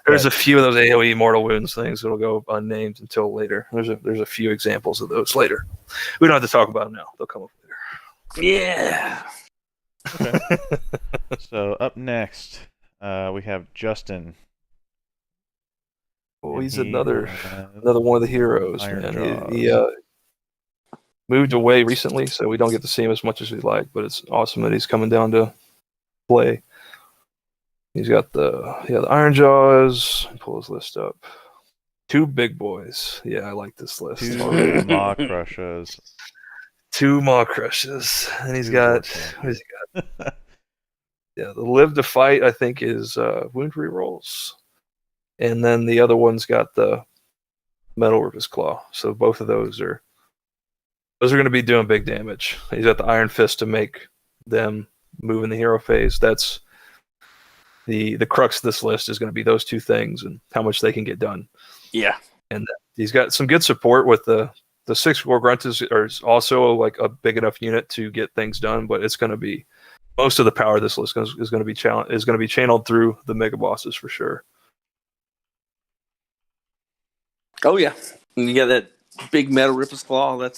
There's a few of those AoE mortal wounds things that'll go unnamed until later. There's a few examples of those later. We don't have to talk about them now. They'll come up later. Yeah. Okay. So up next, we have Justin Oh, And he's he another has one of the heroes, Iron man. Jaws. He moved away recently, so we don't get to see him as much as we like. But it's awesome that he's coming down to play. He's got the Iron Jaws. Pull his list up. 2 big boys. Yeah, I like this list. 2 Maw Crushes. 2 Maw Crushes, and he's 2 got. Vortex. What has he got? Yeah, the Live to Fight, I think, is wound rerolls, and then the other one's got the Metal Ripper's Claw. So both of those are going to be doing big damage. He's got the Iron Fist to make them move in the hero phase. That's the crux of this list is going to be those 2 things and how much they can get done. Yeah. And he's got some good support with the 6 War Grunt is also like a big enough unit to get things done, but it's going to be most of the power of this list is going to be channeled through the mega bosses for sure. Oh yeah, and you got that big Metal Ripper's Claw. I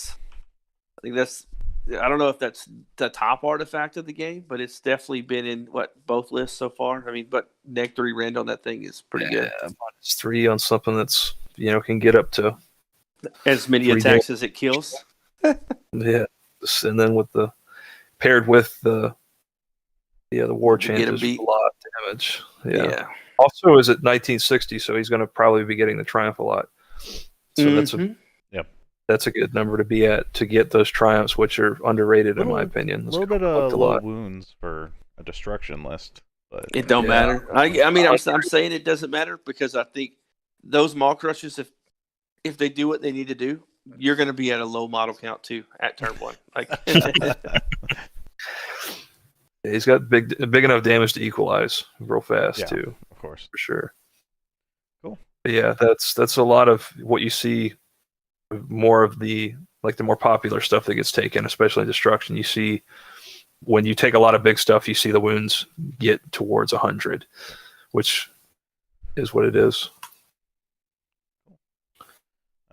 don't know if that's the top artifact of the game, but it's definitely been in both lists so far. I mean, but -3 rend on that thing is pretty good. -3 on something that's can get up to as many 3 attacks as it kills. Yeah, and then paired with the war chant is a lot of damage. Yeah. Also is at 1960, so he's going to probably be getting the triumph a lot. So that's a good number to be at to get those triumphs, which are underrated in my opinion. A little bit of low wounds for a destruction list, but it don't matter. I mean, I'm saying it doesn't matter because I think those Maw Crushes, if they do what they need to do, you're going to be at a low model count too at turn 1. He's got big enough damage to equalize real fast too. Of course, for sure. Cool. But yeah, that's a lot of what you see. More of the more popular stuff that gets taken, especially in destruction. You see when you take a lot of big stuff, you see the wounds get towards 100, which is what it is.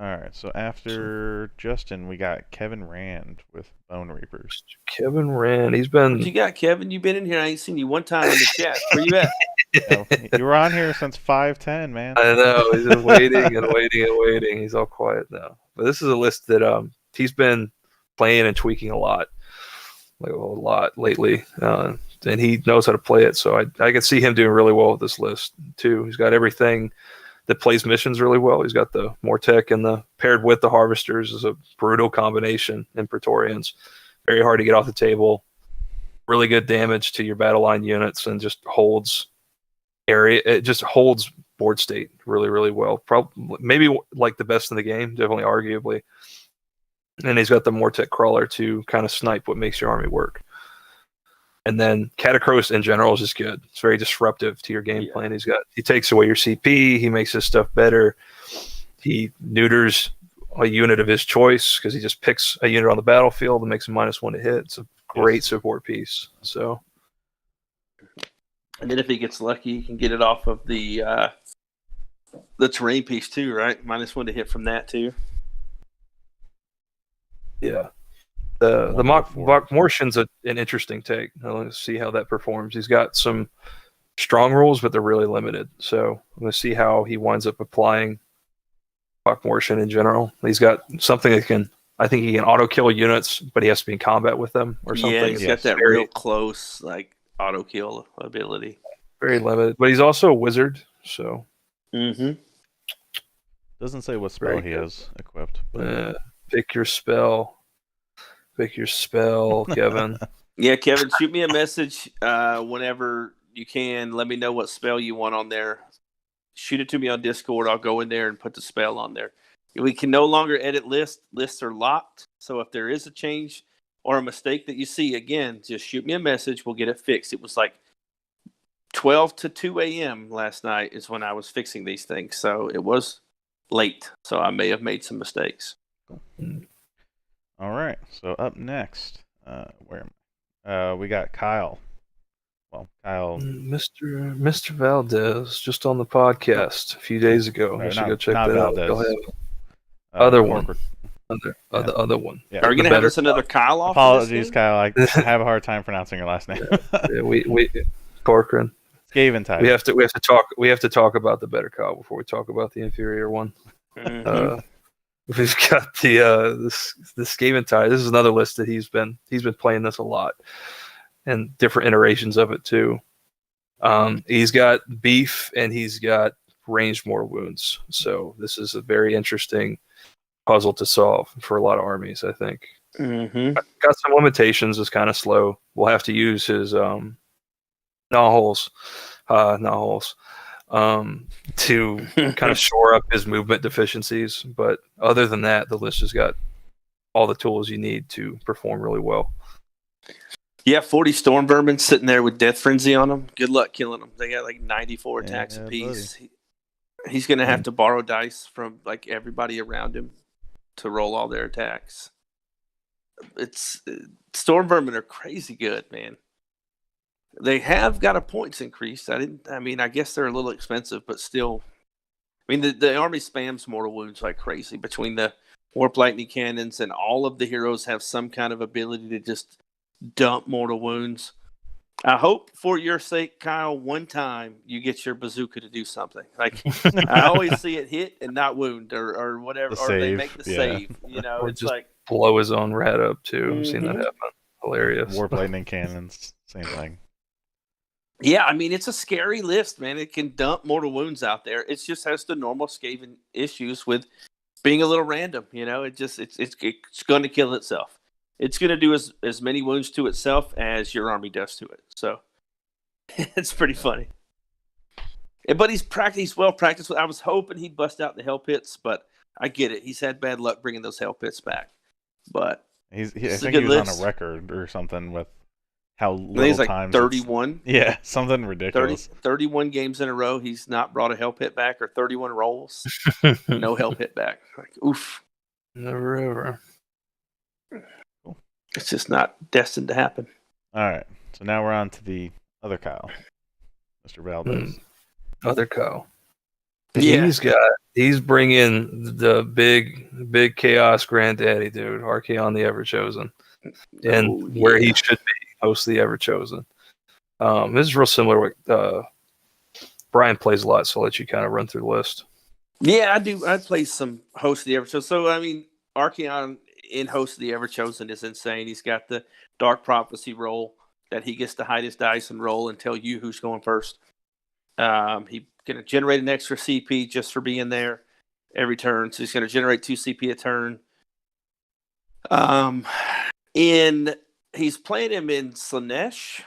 All right, so after Justin, we got Kevin Rand with Bone Reapers. Kevin Rand, he's been... What you got, Kevin? You been in here. I ain't seen you one time in the chat. Where you at? You were on here since 5:10, man. I know. He's been waiting and waiting and waiting. He's all quiet now. But this is a list that he's been playing and tweaking a lot lately. And he knows how to play it. So I can see him doing really well with this list, too. He's got everything that plays missions really well. He's got the Mortec and the paired with the Harvesters is a brutal combination in Praetorians. Very hard to get off the table. Really good damage to your battle line units and just holds area. It just holds board state really, really well. Probably maybe like the best in the game, definitely arguably. And he's got the Mortec Crawler to kind of snipe what makes your army work. And then Catacross in general is just good. It's very disruptive to your game plan. He takes away your CP. He makes his stuff better. He neuters a unit of his choice because he just picks a unit on the battlefield and makes him -1 to hit. It's a great support piece. So, and then if he gets lucky, he can get it off of the terrain piece too, right? -1 to hit from that too. Yeah. The Mortian's an interesting take. I want to see how that performs. He's got some strong rules, but they're really limited. So I'm going to see how he winds up applying Mortian in general. He's got something that I think he can auto kill units, but he has to be in combat with them or something. Yeah, he's got that real close auto kill ability. Very limited, but he's also a wizard. So doesn't say what spell he has equipped. Pick your spell. Pick your spell, Kevin. Yeah, Kevin, shoot me a message whenever you can. Let me know what spell you want on there. Shoot it to me on Discord. I'll go in there and put the spell on there. We can no longer edit lists. Lists are locked. So if there is a change or a mistake that you see, again, just shoot me a message. We'll get it fixed. It was 12 to 2 a.m. last night is when I was fixing these things. So it was late. So I may have made some mistakes. All right, so up next, we got Kyle. Well, Kyle, Mr. Valdez, just on the podcast a few days ago. I should go check that out. Other one. The other one. Yeah. Are we gonna have this another Kyle off? Apologies, Kyle. I have a hard time pronouncing your last name. We Corcoran. Skaven type. We have to talk about the better cow before we talk about the inferior one. Mhm. We've got the Skaven tie. This is another list that he's been playing this a lot, and different iterations of it too. He's got beef and he's got ranged mortal wounds. So this is a very interesting puzzle to solve for a lot of armies, I think. Mhm. Got some limitations. It's kind of slow. We'll have to use his Nahul's to kind of shore up his movement deficiencies. But other than that, the list has got all the tools you need to perform really well. Yeah, 40 storm vermin sitting there with death frenzy on them. Good luck killing them. They got like 94 attacks apiece. He's going to have to borrow dice from like everybody around him to roll all their attacks. It's storm vermin are crazy good, man. They have got a points increase. I guess they're a little expensive, but still. I mean, the army spams mortal wounds like crazy between the warp lightning cannons, and all of the heroes have some kind of ability to just dump mortal wounds. I hope for your sake, Kyle, one time you get your bazooka to do something. Like I always see it hit and not wound or whatever, or they make the save. You know, or it's just like blow his own rat up too. I've seen that happen. Hilarious. Warp lightning cannons, same thing. Yeah, I mean, it's a scary list, man. It can dump mortal wounds out there. It just has the normal Skaven issues with being a little random. You know, it's going to kill itself. It's going to do as many wounds to itself as your army does to it. So it's pretty funny. But he's well practiced. I was hoping he'd bust out the hell pits, but I get it. He's had bad luck bringing those hell pits back. But I think he was on a record or something with how little like times 31. Yeah, something ridiculous. 31 games in a row he's not brought a hell pit back, or 31 rolls. No hell pit back. Like, oof. Never ever. It's just not destined to happen. All right. So now we're on to the other Kyle, Mr. Valdez. Other Kyle. Yeah. He's bringing the big chaos granddaddy, dude. Archaon the Everchosen, and where he should be, host the Everchosen. This is real similar. What Brian plays a lot, so I'll let you kind of run through the list. Yeah, I do. I play some host of the Everchosen. So I mean, Archaon in host of the Everchosen is insane. He's got the Dark Prophecy roll that he gets to hide his dice and roll and tell you who's going first. He's going to generate an extra CP just for being there every turn. So he's going to generate 2 CP a turn. He's playing him in Slaanesh.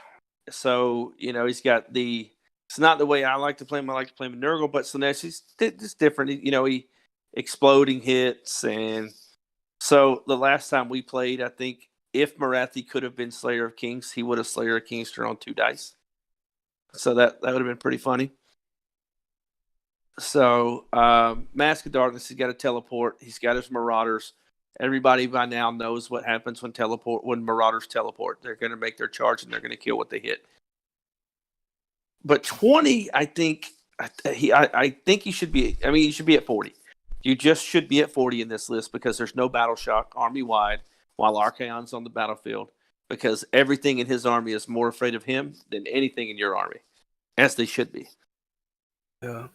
So, you know, he's got it's not the way I like to play him. I like to play him in Nurgle, but Slaanesh, he's just different. He exploding hits. And so the last time we played, I think if Marathi could have been Slayer of Kings, he would have Slayer of Kings turned on 2 dice. So that would have been pretty funny. So Mask of Darkness, he's got a teleport. He's got his Marauders. Everybody by now knows what happens when Marauders teleport. They're going to make their charge and they're going to kill what they hit. But 20, I think he should be. I mean, he should be at 40. You just should be at 40 in this list because there's no battle shock army wide while Archaon's on the battlefield, because everything in his army is more afraid of him than anything in your army, as they should be. Yeah.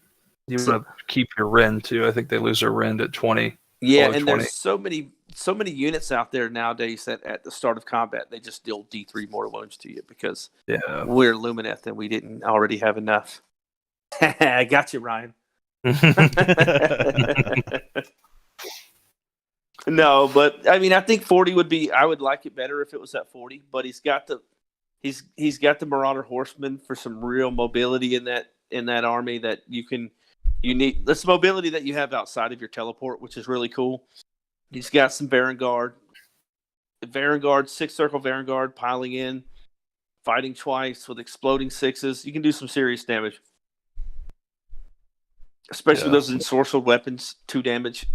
You want to keep your rend too. I think they lose their rend at 20. Yeah, and 20. There's so many units out there nowadays that at the start of combat they just deal D3 mortal wounds to you because we're Lumineth and we didn't already have enough. I got you, Ryan. No, but I mean, I think 40 would be. I would like it better if it was at 40. But he's got the Marauder Horsemen for some real mobility in that army that you need. That's mobility that you have outside of your teleport, which is really cool. He's got some Varangard, 6-circle Varangard piling in, fighting twice with exploding 6s. You can do some serious damage. Especially those ensorcelled weapons, 2 damage.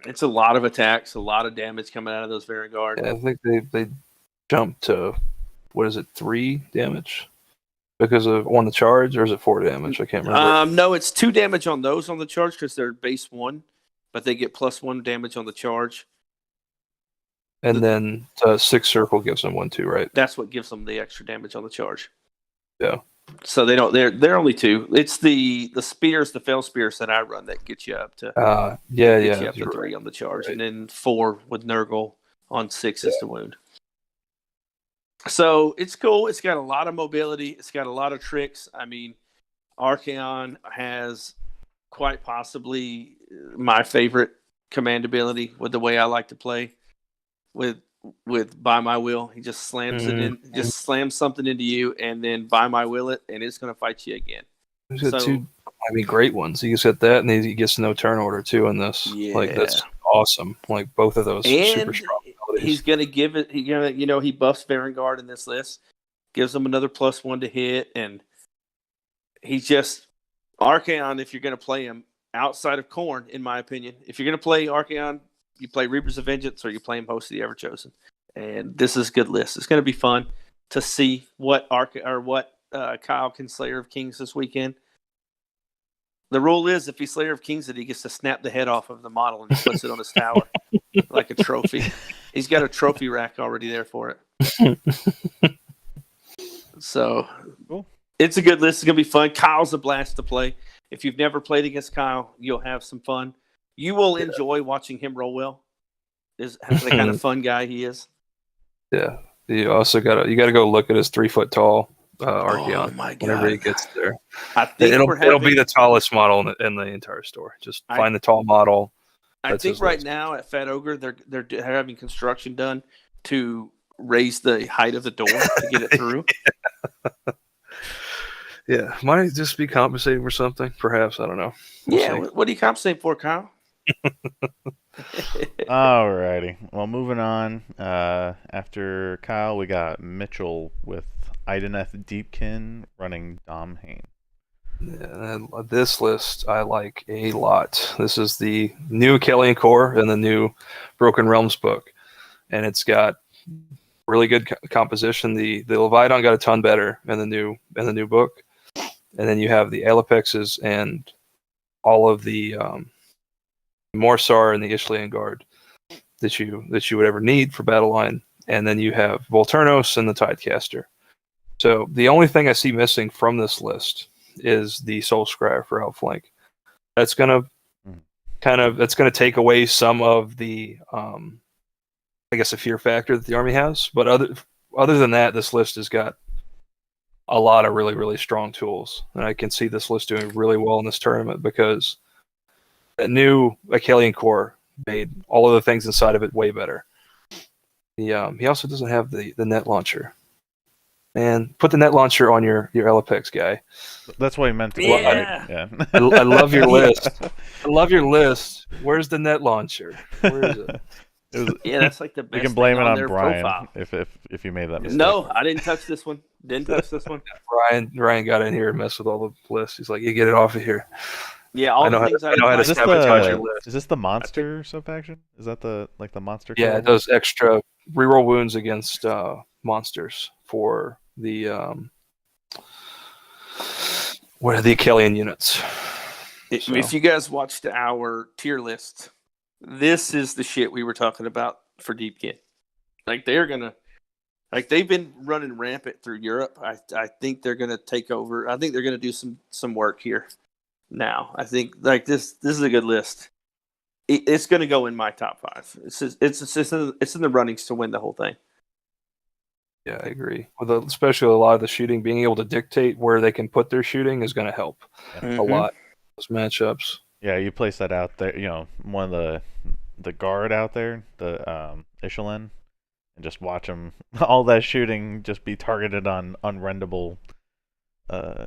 It's a lot of attacks, a lot of damage coming out of those Varangard. Yeah, I think they jumped to, 3 damage? Because of on the charge, or is it 4 damage? I can't remember. No, it's 2 damage on those on the charge because they're base 1, but they get +1 damage on the charge. And then 6 circle gives them 1 too, right? That's what gives them the extra damage on the charge. Yeah. So they don't. They're only 2. It's the spears, the fail spears that I run that get you up to yeah, you up to you're 3 right. on the charge, Right. and then 4 with Nurgle on 6 is the wound. So it's cool. It's got a lot of mobility. It's got a lot of tricks. I mean, Archaon has quite possibly my favorite command ability with the way I like to play with By My Will. He just slams it in, just slams something into you, and then By My Will it, and it's going to fight you again. He's got 2, great ones. He's got that, and he gets no turn order too in this. Yeah. Like that's awesome. Like both of those super strong abilities. He's going to give it. He buffs Varangard in this list, gives him another +1 to hit, and he's just Archaon. If you're going to play him outside of Khorne, in my opinion, if you're going to play Archaon, you play Reapers of Vengeance or you play him Host of the Everchosen. And this is a good list. It's going to be fun to see what Kyle can Slayer of Kings this weekend. The rule is if he's Slayer of Kings, that he gets to snap the head off of the model and puts it on his tower like a trophy. He's got a trophy rack already there for it. So cool. It's a good list. It's going to be fun. Kyle's a blast to play. If you've never played against Kyle, you'll have some fun. You will enjoy watching him roll well. Is the kind of fun guy he is. Yeah. You also got to go look at his 3 foot tall Archaon. Oh my God. Whenever he gets there. I think it'll be the tallest model in the entire store. Just find the tall model. I think right now at Fat Ogre they're having construction done to raise the height of the door to get it through. Yeah, might it just be compensating for something? Perhaps, I don't know. We'll see. What do you compensate for, Kyle? Alrighty. Well, moving on. After Kyle, we got Mitchell with Ideneth Deepkin running Domhain. Yeah, this list I like a lot. This is the new Kellian Core and the new Broken Realms book, and it's got really good composition. The Leviathan got a ton better in the new book, and then you have the Alapexes and all of the Morsar and the Ishlian Guard that you would ever need for battle line, and then you have Volturnos and the Tidecaster. So the only thing I see missing from this list is the Soul Scry for Outflank. That's gonna take away some of the I guess a fear factor that the army has. But other than that, this list has got a lot of really, really strong tools. And I can see this list doing really well in this tournament because that new Achillean Core made all of the things inside of it way better. He also doesn't have the net launcher. And put the net launcher on your Elapex guy. That's what he meant to yeah. I love your list. I love your list. Where's the net launcher? Where is it? That's like the best. You can blame it on Brian profile. if you made that mistake. No, I didn't touch this one. Ryan got in here and messed with all the lists. He's like, "You get it off of here." Yeah, I know how to sabotage your list. Is this the monster sub-faction? Is that the monster? Yeah, it does extra reroll wounds against monsters for the Achillean units. If you guys watched our tier list, this is the shit we were talking about for Deepkin. Like they've been running rampant through Europe. I think they're gonna take over. I think they're gonna do some work here now. I think like this is a good list. It's gonna go in my top 5. It's in the runnings to win the whole thing. Yeah, I agree. Especially a lot of the shooting, being able to dictate where they can put their shooting is going to help a lot. Those matchups. Yeah, you place that out there. You know, one of the guard out there, the Ishalen, and just watch them. All that shooting just be targeted on unrendable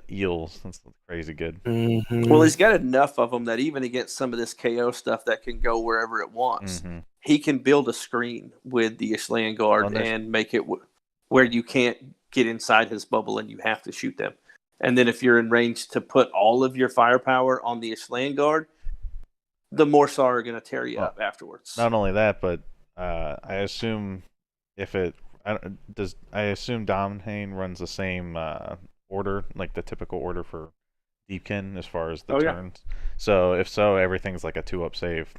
eels. That's crazy good. Mm-hmm. Well, he's got enough of them that even against some of this KO stuff that can go wherever it wants, he can build a screen with the Ishlan guard and make it where you can't get inside his bubble and you have to shoot them. And then if you're in range to put all of your firepower on the Ishlan guard, the Morsar are going to tear you up afterwards. Not only that, but I assume I assume Domhain runs the same order, like the typical order for Deepkin as far as the turns. Yeah. So if so, everything's like a 2-up save.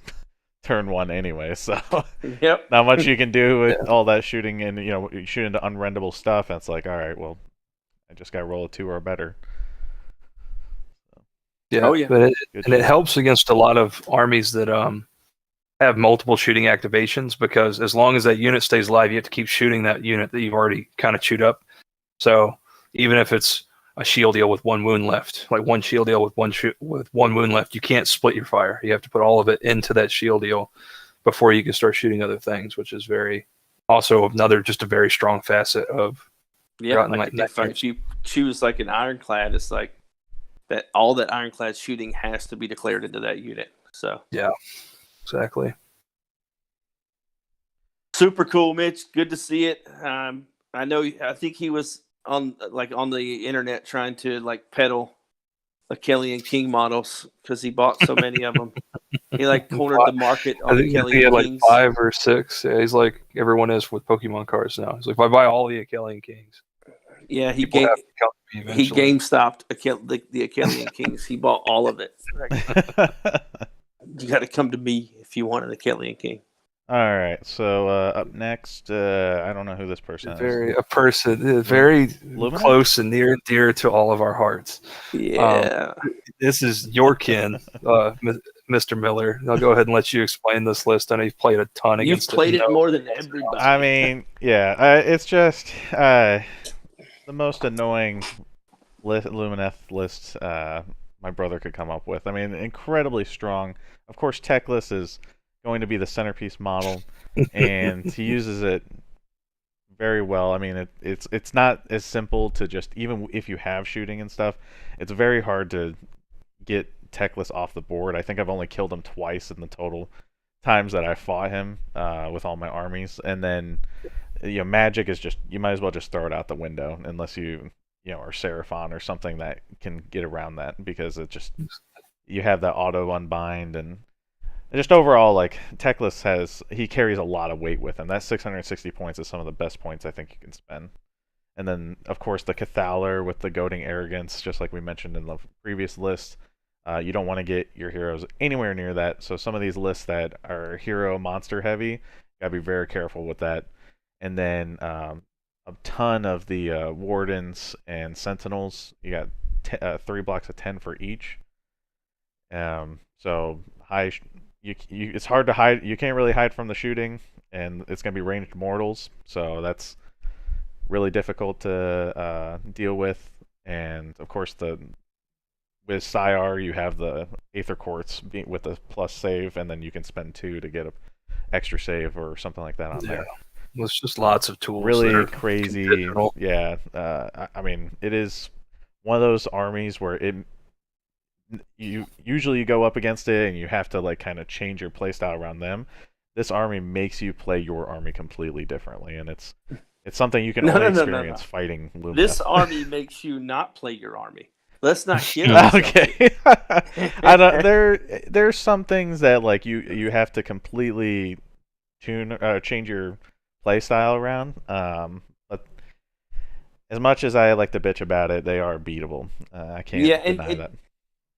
Turn 1 anyway, so not much you can do with all that shooting, and you shoot into unrendable stuff, and it's like, all right, well, I just got to roll a 2 or better. Yeah, Oh, yeah. but it Good and it shit. helps against a lot of armies that have multiple shooting activations, because as long as that unit stays alive, you have to keep shooting that unit that you've already kind of chewed up. So even if it's a shield deal with 1 wound left, like 1 shield deal with with 1 wound left, you can't split your fire. You have to put all of it into that shield deal before you can start shooting other things, which is also another just a very strong facet of Yeah, Forgotten like Nightmares. if you choose like an ironclad, it's like that all that ironclad shooting has to be declared into that unit. So Yeah, exactly. super cool, Mitch. Good to see it. I think he was on the internet trying to like peddle Achillean King models because he bought so many of them. He like cornered the market I on think he Achillean had like Kings. 5 or 6. Yeah, he's like everyone is with Pokemon cards now. He's like, if I buy all the Achillean Kings, Yeah, he people have to come to me he eventually. game stopped the Achillean Kings. He bought all of it. Like, you got to come to me if you want an Achillean King. All right, so up next, I don't know who this person is. Very Lumineth? close and near and dear to all of our hearts. Yeah. This is your kin, Mr. Miller. I'll go ahead and let you explain this list. I know you've played a ton You've against played it. it more than everybody. I mean, yeah, it's just the most annoying Lumineth list my brother could come up with. I mean, incredibly strong. Of course, Teclis is going to be the centerpiece model, and he uses it very well. I mean, it's not as simple to just, even if you have shooting and stuff, it's very hard to get Teclis off the board. I think I've only killed him twice in the total times that I fought him with all my armies. And then, magic is just, you might as well just throw it out the window unless you are Seraphon or something that can get around that, because it just, you have that auto unbind, and just overall, like, Teclis he carries a lot of weight with him. That 660 points is some of the best points I think you can spend. And then, of course, the Cathaler with the goading arrogance, just like we mentioned in the previous list. You don't want to get your heroes anywhere near that. So some of these lists that are hero monster heavy, gotta be very careful with that. And then a ton of the wardens and sentinels. You got 3 blocks of 10 for each. So high. It's hard to hide. You can't really hide from the shooting, and it's gonna be ranged mortals. So that's really difficult to deal with. And of course, with Syar, you have the Aether Quartz with the plus save, and then you can spend 2 to get a extra save or something like that on there. There's just lots of tools. Really crazy. Yeah. I mean, it is one of those armies where you usually go up against it and you have to like kind of change your playstyle around them. This army makes you play your army completely differently, and it's something you can only experience fighting Lumineth. This army makes you not play your army. Let's not kid ourselves. Okay. There's some things that like you have to completely change your playstyle around. But as much as I like to bitch about it, they are beatable. I can't deny that.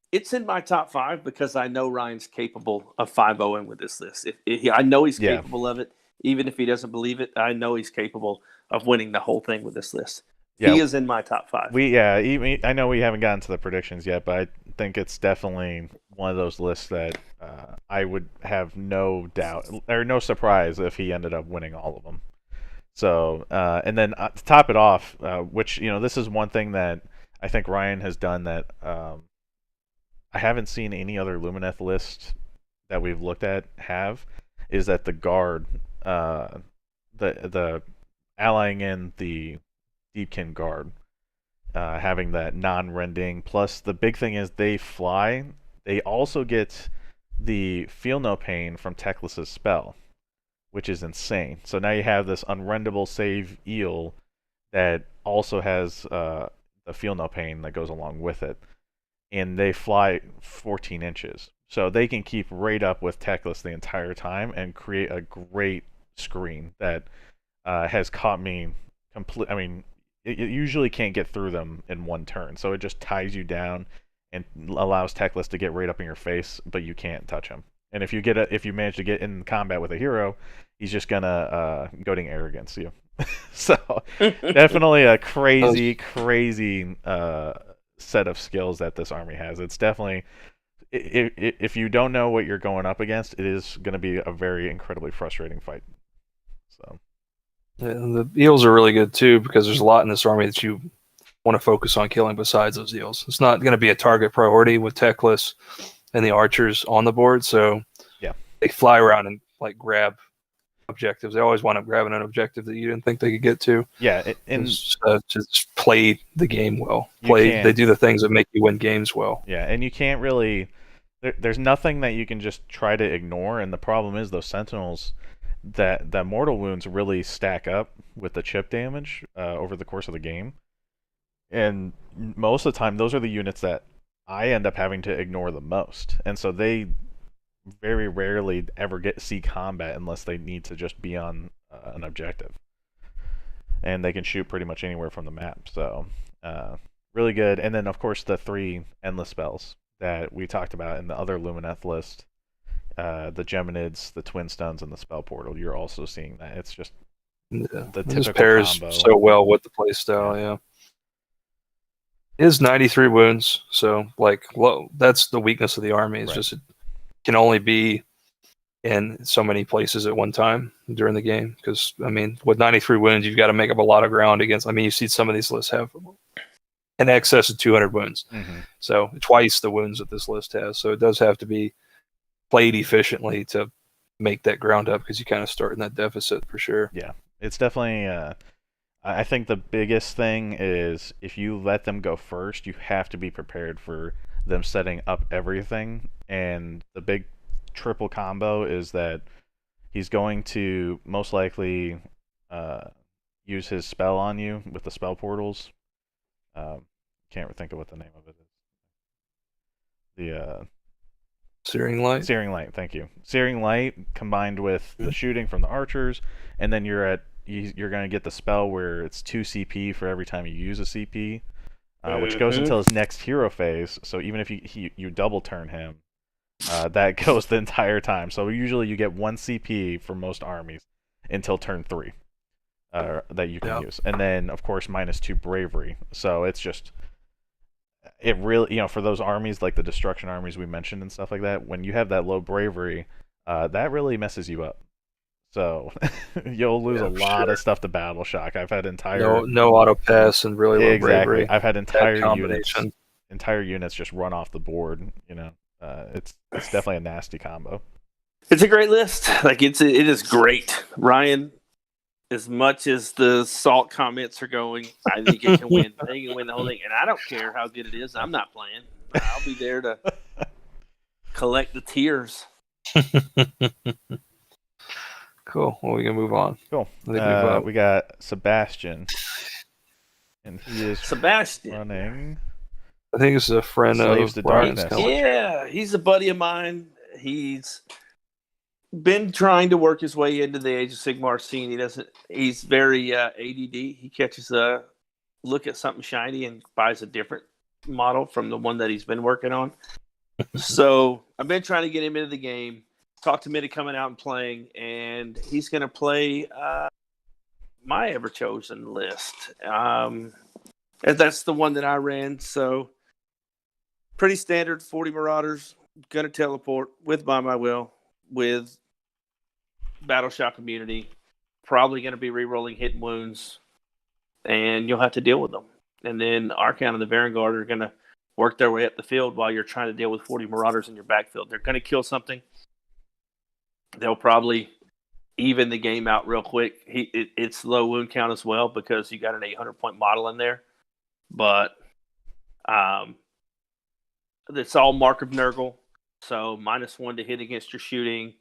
It's in my top 5 because I know Ryan's capable of 5-0ing with this list. I know he's capable of it, even if he doesn't believe it. I know he's capable of winning the whole thing with this list. Yeah, he is in my top 5. I know we haven't gotten to the predictions yet, but I think it's definitely one of those lists that I would have no doubt or no surprise if he ended up winning all of them. So, and then to top it off, which this is one thing that I think Ryan has done that I haven't seen any other Lumineth list that we've looked at is that the guard, the allying in the Deepkin guard, having that non-rending. Plus, the big thing is they fly. They also get the Feel No Pain from Teclis' spell, which is insane. So now you have this unrendable save eel that also has the Feel No Pain that goes along with it. And they fly 14 inches. So they can keep right up with Teclis the entire time and create a great screen that has caught me complete. I mean, it usually can't get through them in one turn. So it just ties you down and allows Teclis to get right up in your face, but you can't touch him. And if you manage to get in combat with a hero, he's just gonna goading arrogance you. So definitely a crazy set of skills that this army has. It's definitely, if you don't know what you're going up against, it is going to be a very incredibly frustrating fight. So yeah, the eels are really good too because there's a lot in this army that you want to focus on killing besides those eels. It's not going to be a target priority with Techless and the archers on the board, so yeah, they fly around and like grab objectives. They always wind up grabbing an objective that you didn't think they could get to. Yeah, and just play the game well. They do the things that make you win games well. Yeah, and you can't really. There's nothing that you can just try to ignore, and the problem is those sentinels, that mortal wounds really stack up with the chip damage over the course of the game, and most of the time those are the units that I end up having to ignore the most, and so they very rarely ever see combat unless they need to just be on an objective, and they can shoot pretty much anywhere from the map. So really good. And then of course the 3 endless spells that we talked about in the other Lumineth list, the Geminids, the Twin Stones, and the Spell Portal. You're also seeing that. It's just the typical pairs combo. So well with the playstyle. Yeah. It is 93 wounds, so like that's the weakness of the army. It's just it can only be in so many places at one time during the game. Because I mean, with 93 wounds, you've got to make up a lot of ground against. I mean, you see some of these lists have in excess of 200 wounds, so twice the wounds that this list has. So it does have to be played efficiently to make that ground up, because you kind of start in that deficit for sure. Yeah, it's definitely. I think the biggest thing is if you let them go first, you have to be prepared for them setting up everything. And the big triple combo is that he's going to most likely use his spell on you with the spell portals. Can't think of what the name of it is. The Searing Light. Searing Light, thank you. Searing Light combined with the shooting from the archers, and then you're going to get the spell where it's 2 CP for every time you use a CP, which goes until his next hero phase. So even if you double turn him, that goes the entire time. So usually you get 1 CP for most armies until turn 3 that you can use. And then, of course, -2 bravery. So it's just... It really, for those armies like the destruction armies we mentioned and stuff like that, when you have that low bravery, that really messes you up. So you'll lose a lot of stuff to battle shock. I've had entire no auto pass and really low bravery. I've had entire units just run off the board. It's definitely a nasty combo. It's a great list. Like it is great, Ryan. As much as the salt comments are going, I think it can win. They can win the whole thing, and I don't care how good it is. I'm not playing. I'll be there to collect the tears. Cool. Well, we can move on. Cool. We got Sebastian, and he is running. I think it's a friend Slaves of to Brian's. Yeah, he's a buddy of mine. He's been trying to work his way into the Age of Sigmar scene. He's very ADD. He catches a look at something shiny and buys a different model from the one that he's been working on. So I've been trying to get him into the game. Talked him into coming out and playing, and he's going to play my ever chosen list. And that's the one that I ran. So pretty standard 40 Marauders, going to teleport with By My Will, with Battle Shock Immunity, probably going to be re-rolling hit wounds, and you'll have to deal with them. And then Archon and the Vanguard are going to work their way up the field while you're trying to deal with 40 Marauders in your backfield. They're going to kill something. They'll probably even the game out real quick. It's low wound count as well because you got an 800-point model in there. But it's all Mark of Nurgle. So -1 to hit against your shooting,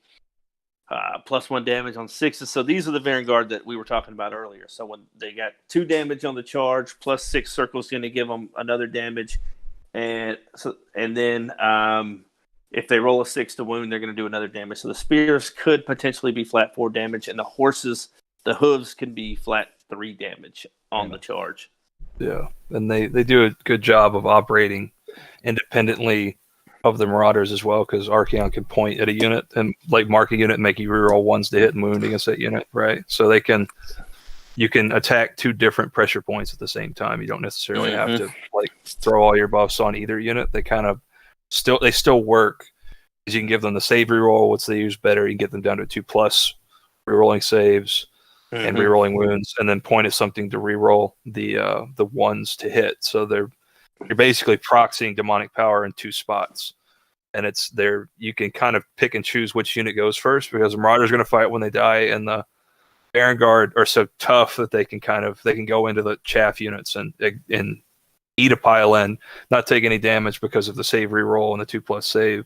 +1 damage on 6s. So these are the Vanguard that we were talking about earlier. So when they got 2 damage on the charge, +6 circles going to give them another damage, and then if they roll a 6 to wound, they're going to do another damage. So the spears could potentially be flat 4 damage, and the horses, the hooves can be flat 3 damage on the charge. Yeah, and they do a good job of operating independently of the Marauders as well, because Archaon can point at a unit and like mark a unit and make you reroll ones to hit and wound against that unit, right? So you can attack 2 different pressure points at the same time. You don't necessarily have to like throw all your buffs on either unit. They kind of still work, because you can give them the save reroll, which they use better. You can get them down to 2+ rerolling saves and rerolling wounds, and then point at something to reroll the ones to hit. So you're basically proxying demonic power in 2 spots. And you can kind of pick and choose which unit goes first, because the Marauder's going to fight when they die, and the Baron Guard are so tough that they can go into the chaff units and eat a pile in, not take any damage because of the save reroll and the 2+ save.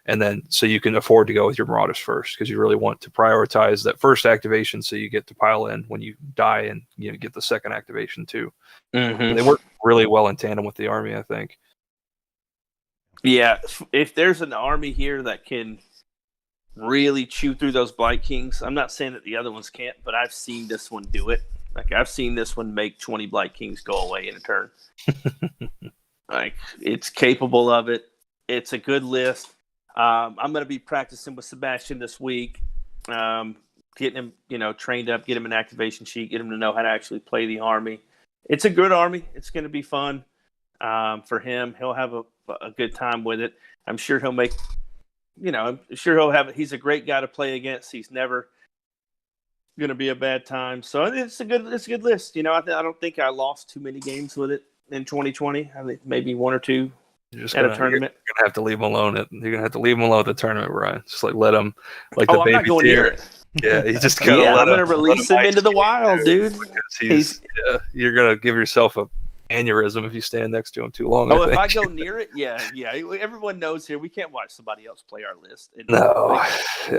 And then so you can afford to go with your Marauders first, because you really want to prioritize that first activation so you get to pile in when you die, and get the second activation too. They work really well in tandem with the army, I think. Yeah, if there's an army here that can really chew through those Blight Kings, I'm not saying that the other ones can't, but I've seen this one do it. Like, I've seen this one make 20 Blight Kings go away in a turn. Like, it's capable of it. It's a good list. I'm going to be practicing with Sebastian this week, getting him, trained up, get him an activation sheet, get him to know how to actually play the army. It's a good army. It's going to be fun for him. He'll have a good time with it. I'm sure he'll make, I'm sure he'll have it. He's a great guy to play against. He's never going to be a bad time. So it's a good list. I don't think I lost too many games with it in 2020. I think maybe 1 or 2 at a tournament. You're gonna have to leave him alone. You're gonna have to leave him alone at the tournament, Brian. Just like let him, like the baby I'm not going deer. near it. Yeah, he's just gonna. I'm gonna release him into the wild, dude. You're gonna give yourself a aneurysm if you stand next to him too long. If I go near it, yeah. Everyone knows here we can't watch somebody else play our list. And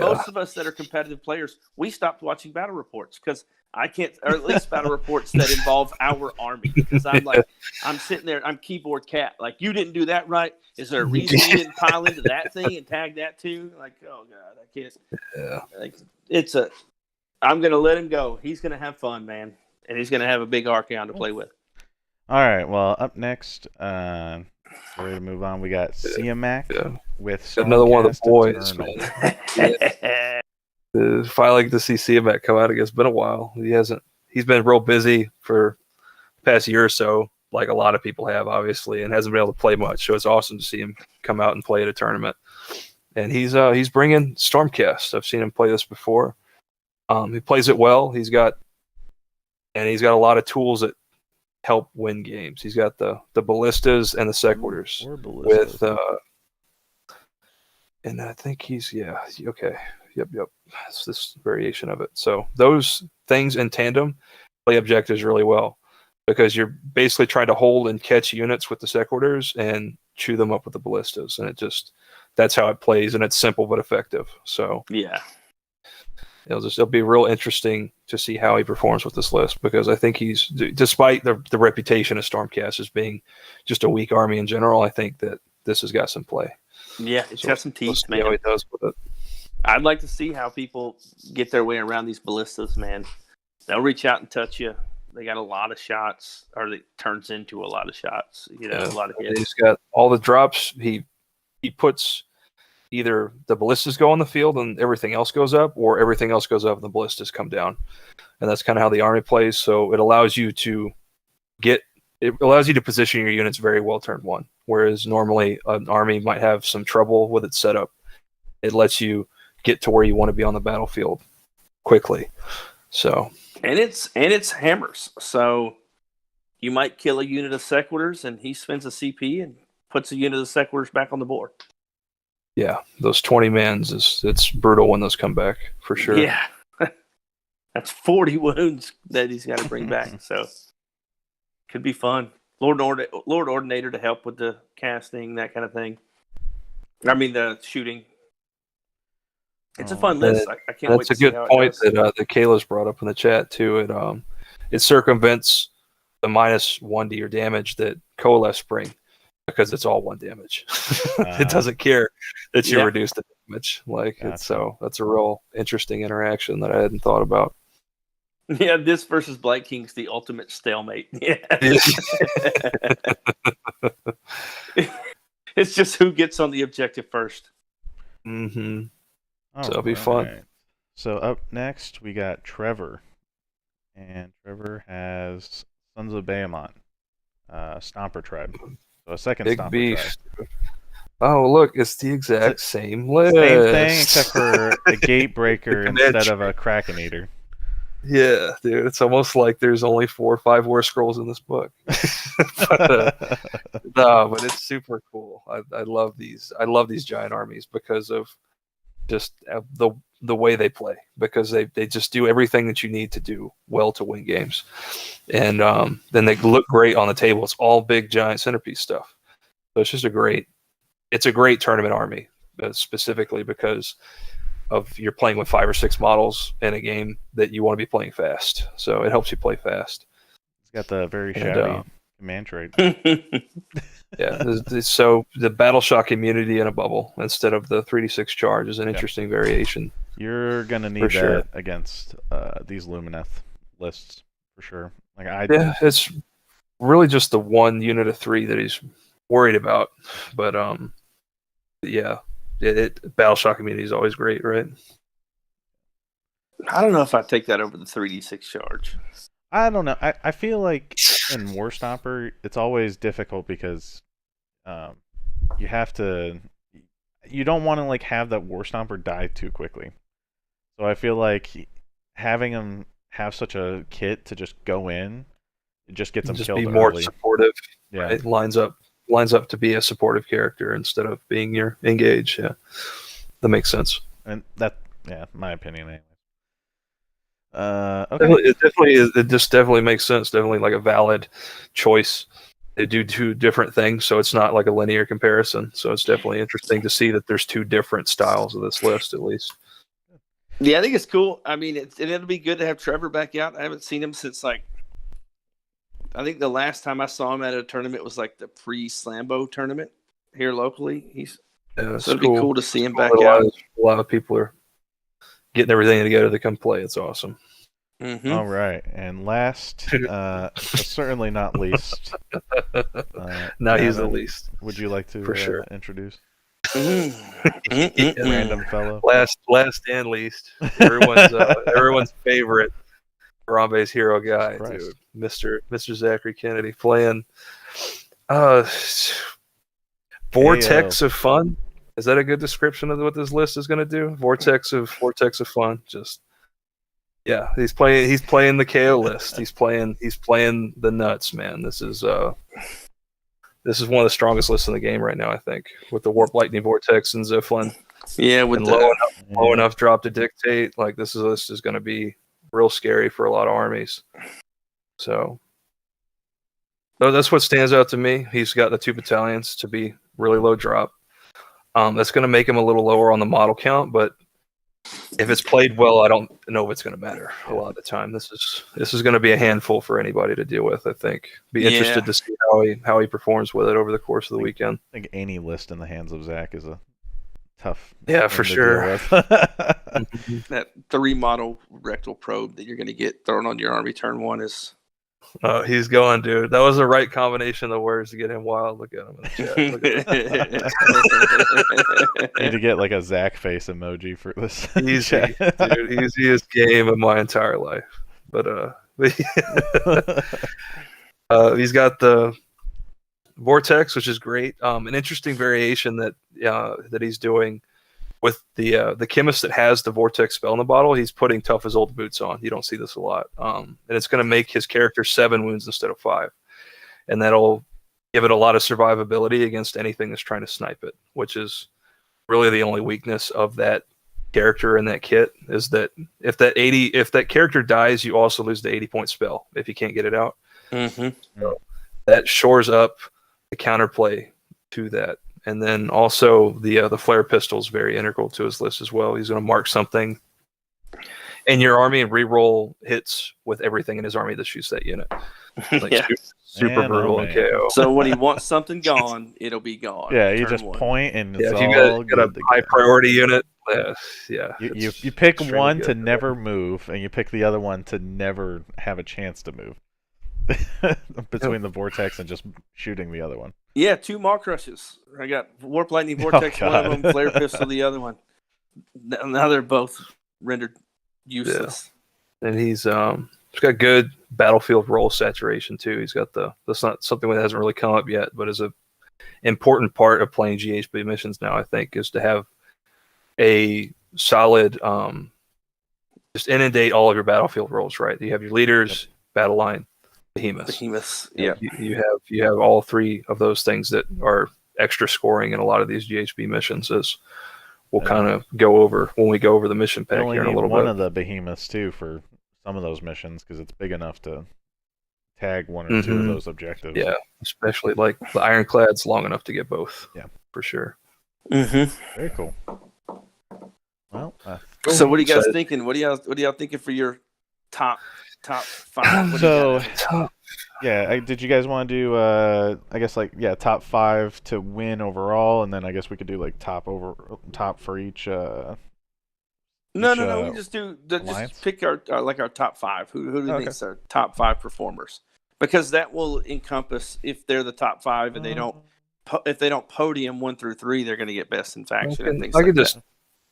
most of us that are competitive players, we stopped watching battle reports because I can't, or at least battle reports that involve our army. Because I'm sitting there, I'm keyboard cat. Like, you didn't do that right. Is there a reason you didn't pile into that thing and tag that too? Like, oh god, I can't. Yeah. Like, I'm gonna let him go. He's gonna have fun, man, and he's gonna have a big Archaon to play with. All right. Well, up next, ready to move on. We got Cmax with another one of the boys. Finally, to see Cmax come out. It's been a while. He's been real busy for the past year or so, like a lot of people have, obviously, and hasn't been able to play much. So it's awesome to see him come out and play at a tournament. And he's bringing Stormcast. I've seen him play this before. He plays it well. He's got a lot of tools that help win games. He's got the ballistas and the sequitors with and I think he's okay. Yep. It's this variation of it. So those things in tandem play objectives really well, because you're basically trying to hold and catch units with the sequitors and chew them up with the ballistas, and that's how it plays, and it's simple but effective. So yeah. It'll be real interesting to see how he performs with this list, because I think he's, despite the reputation of Stormcast as being just a weak army in general, I think that this has got some play. Yeah, it's got some teeth, man. How he does with it. I'd like to see how people get their way around these ballistas, man. They'll reach out and touch you. They got a lot of shots, or it turns into a lot of shots. A lot of hits. He's got all the drops. He puts either the ballistas go on the field and everything else goes up, or everything else goes up and the ballistas come down. And that's kind of how the army plays. So it allows you to position your units very well turn one. Whereas normally an army might have some trouble with its setup. It lets you get to where you want to be on the battlefield quickly. So and it's hammers. So you might kill a unit of sequitors and he spends a CP and puts a unit of sequitors back on the board. Yeah, those 20 mans it's brutal when those come back, for sure. Yeah. That's 40 wounds that he's got to bring back. So could be fun. Lord Ordinator to help with the casting, that kind of thing. I mean the shooting. It's a fun list. I can't wait to see how it goes. That's a good point that Kayla's brought up in the chat too. It circumvents the -1 to your damage that Coalesce bring, because it's all 1 damage. It doesn't care that you reduce the damage. So that's a real interesting interaction that I hadn't thought about. Yeah, this versus Blight King's the ultimate stalemate. Yeah. It's just who gets on the objective first. Mm-hmm. So All it'll be fun. right. So up next we got Trevor, and Trevor has Sons of Behemoth, Stomper tribe. So a second Big Stomper beef. tribe. Oh, look, it's the exact same list. Same thing, except for a Gatebreaker The instead of a Kraken Eater. Yeah, dude, it's almost like there's only 4 or 5 war scrolls in this book. No, but it's super cool. I love these. I love these giant armies because of just the way they play. Because they just do everything that you need to do well to win games, and then they look great on the table. It's all big giant centerpiece stuff. So it's just a great tournament army, specifically because of you're playing with 5 or 6 models in a game that you want to be playing fast. So it helps you play fast. It's got the very shabby command trait. Yeah, so the battle shock immunity in a bubble instead of the 3d6 charge is an interesting variation. You're gonna need that against these Lumineth lists for sure. It's really just the one unit of 3 that he's worried about, but yeah. Battle shock immunity is always great, right? I don't know if I take that over the 3d6 charge. I don't know. I feel like in War Stomper, it's always difficult because you have to. You don't want to like have that War Stomper die too quickly. So I feel like having him have such a kit to just go in, it just gets him killed early. Just be more supportive. Yeah, it lines up to be a supportive character instead of being your engage. Yeah, that makes sense. And that, my opinion anyway. Okay. It just definitely makes sense. Definitely like a valid choice. They do 2 different things, so it's not like a linear comparison. So it's definitely interesting to see that there's 2 different styles of this list, at least. Yeah, I think it's cool. I mean, it'll be good to have Trevor back out. I haven't seen him since I think the last time I saw him at a tournament was like the pre-Slambo tournament here locally. So it'd be cool to see him back out. A lot of people are getting everything together to come play. It's awesome. Mm-hmm. All right, and last, but certainly not least. Now he's the least. Would you like to for sure introduce? Mm-hmm. Random fellow. Last and least. Everyone's favorite Harambe's hero guy, dude. Mr. Zachary Kennedy playing Vortex of Fun. Is that a good description of what this list is going to do? Vortex of Fun. Just he's playing the KO list. He's playing the nuts, man. This is one of the strongest lists in the game right now, I think, with the Warp Lightning Vortex and Ziflin. Yeah, with low enough drop to dictate. Like this list is going to be real scary for a lot of armies. So that's what stands out to me. He's got the 2 battalions to be really low drop. That's going to make him a little lower on the model count, but if it's played well, I don't know if it's going to matter a lot of the time. This is going to be a handful for anybody to deal with, I think. Be interested to see how he performs with it over the course of the weekend. I think any list in the hands of Zach is a tough. Yeah, for sure. That 3 model rectal probe that you're going to get thrown on your army turn 1 is. He's going, dude. That was the right combination of words to get him wild. Look at him in the chat. Need to get like a Zach face emoji for this. Easy, dude. Easiest game of my entire life. But he's got the Vortex, which is great. An interesting variation that he's doing with the chemist that has the Vortex spell in the bottle. He's putting Tough as Old Boots on. You don't see this a lot, and it's going to make his character 7 wounds instead of 5, and that'll give it a lot of survivability against anything that's trying to snipe it, which is really the only weakness of that character in that kit. Is that if that character dies, you also lose the 80-point spell if you can't get it out. Mm-hmm. So that shores up the counterplay to that. And then also the flare pistol is very integral to his list as well. He's going to mark something in your army and re-roll hits with everything in his army that shoots that unit. Like super brutal and KO. So when he wants something gone, it'll be gone. Yeah, you just point and it's if you got a high priority unit, you pick one to never move, and you pick the other one to never have a chance to move. Between the Vortex and just shooting the other one. Yeah, 2 Maw Crushes. I got Warp Lightning Vortex, one of God. them, Flare Pistol, the other one. Now they're both rendered useless. And he's got good battlefield role saturation too. He's got that's not something that hasn't really come up yet, but is a important part of playing GHB missions now, I think, is to have a solid just inundate all of your battlefield roles, right? You have your leaders, battle line, behemoths. Yeah. You have all 3 of those things that are extra scoring in a lot of these GHB missions, as we'll kind of go over when we go over the mission pack here in a little bit. One of the behemoths too for some of those missions, because it's big enough to tag 1 or 2 of those objectives. Yeah, especially like the Ironclad's long enough to get both. Yeah, for sure. Very cool. Well, so what are you guys thinking? What are y'all thinking for your top 5? Did you guys want to do I guess top 5 to win overall, and then I guess we could do like top for each No, we just pick our top 5. Who do you think is our top 5 performers? Because that will encompass if they're the top 5 and they don't podium 1 through 3, they're going to get best in faction and things I like could that. just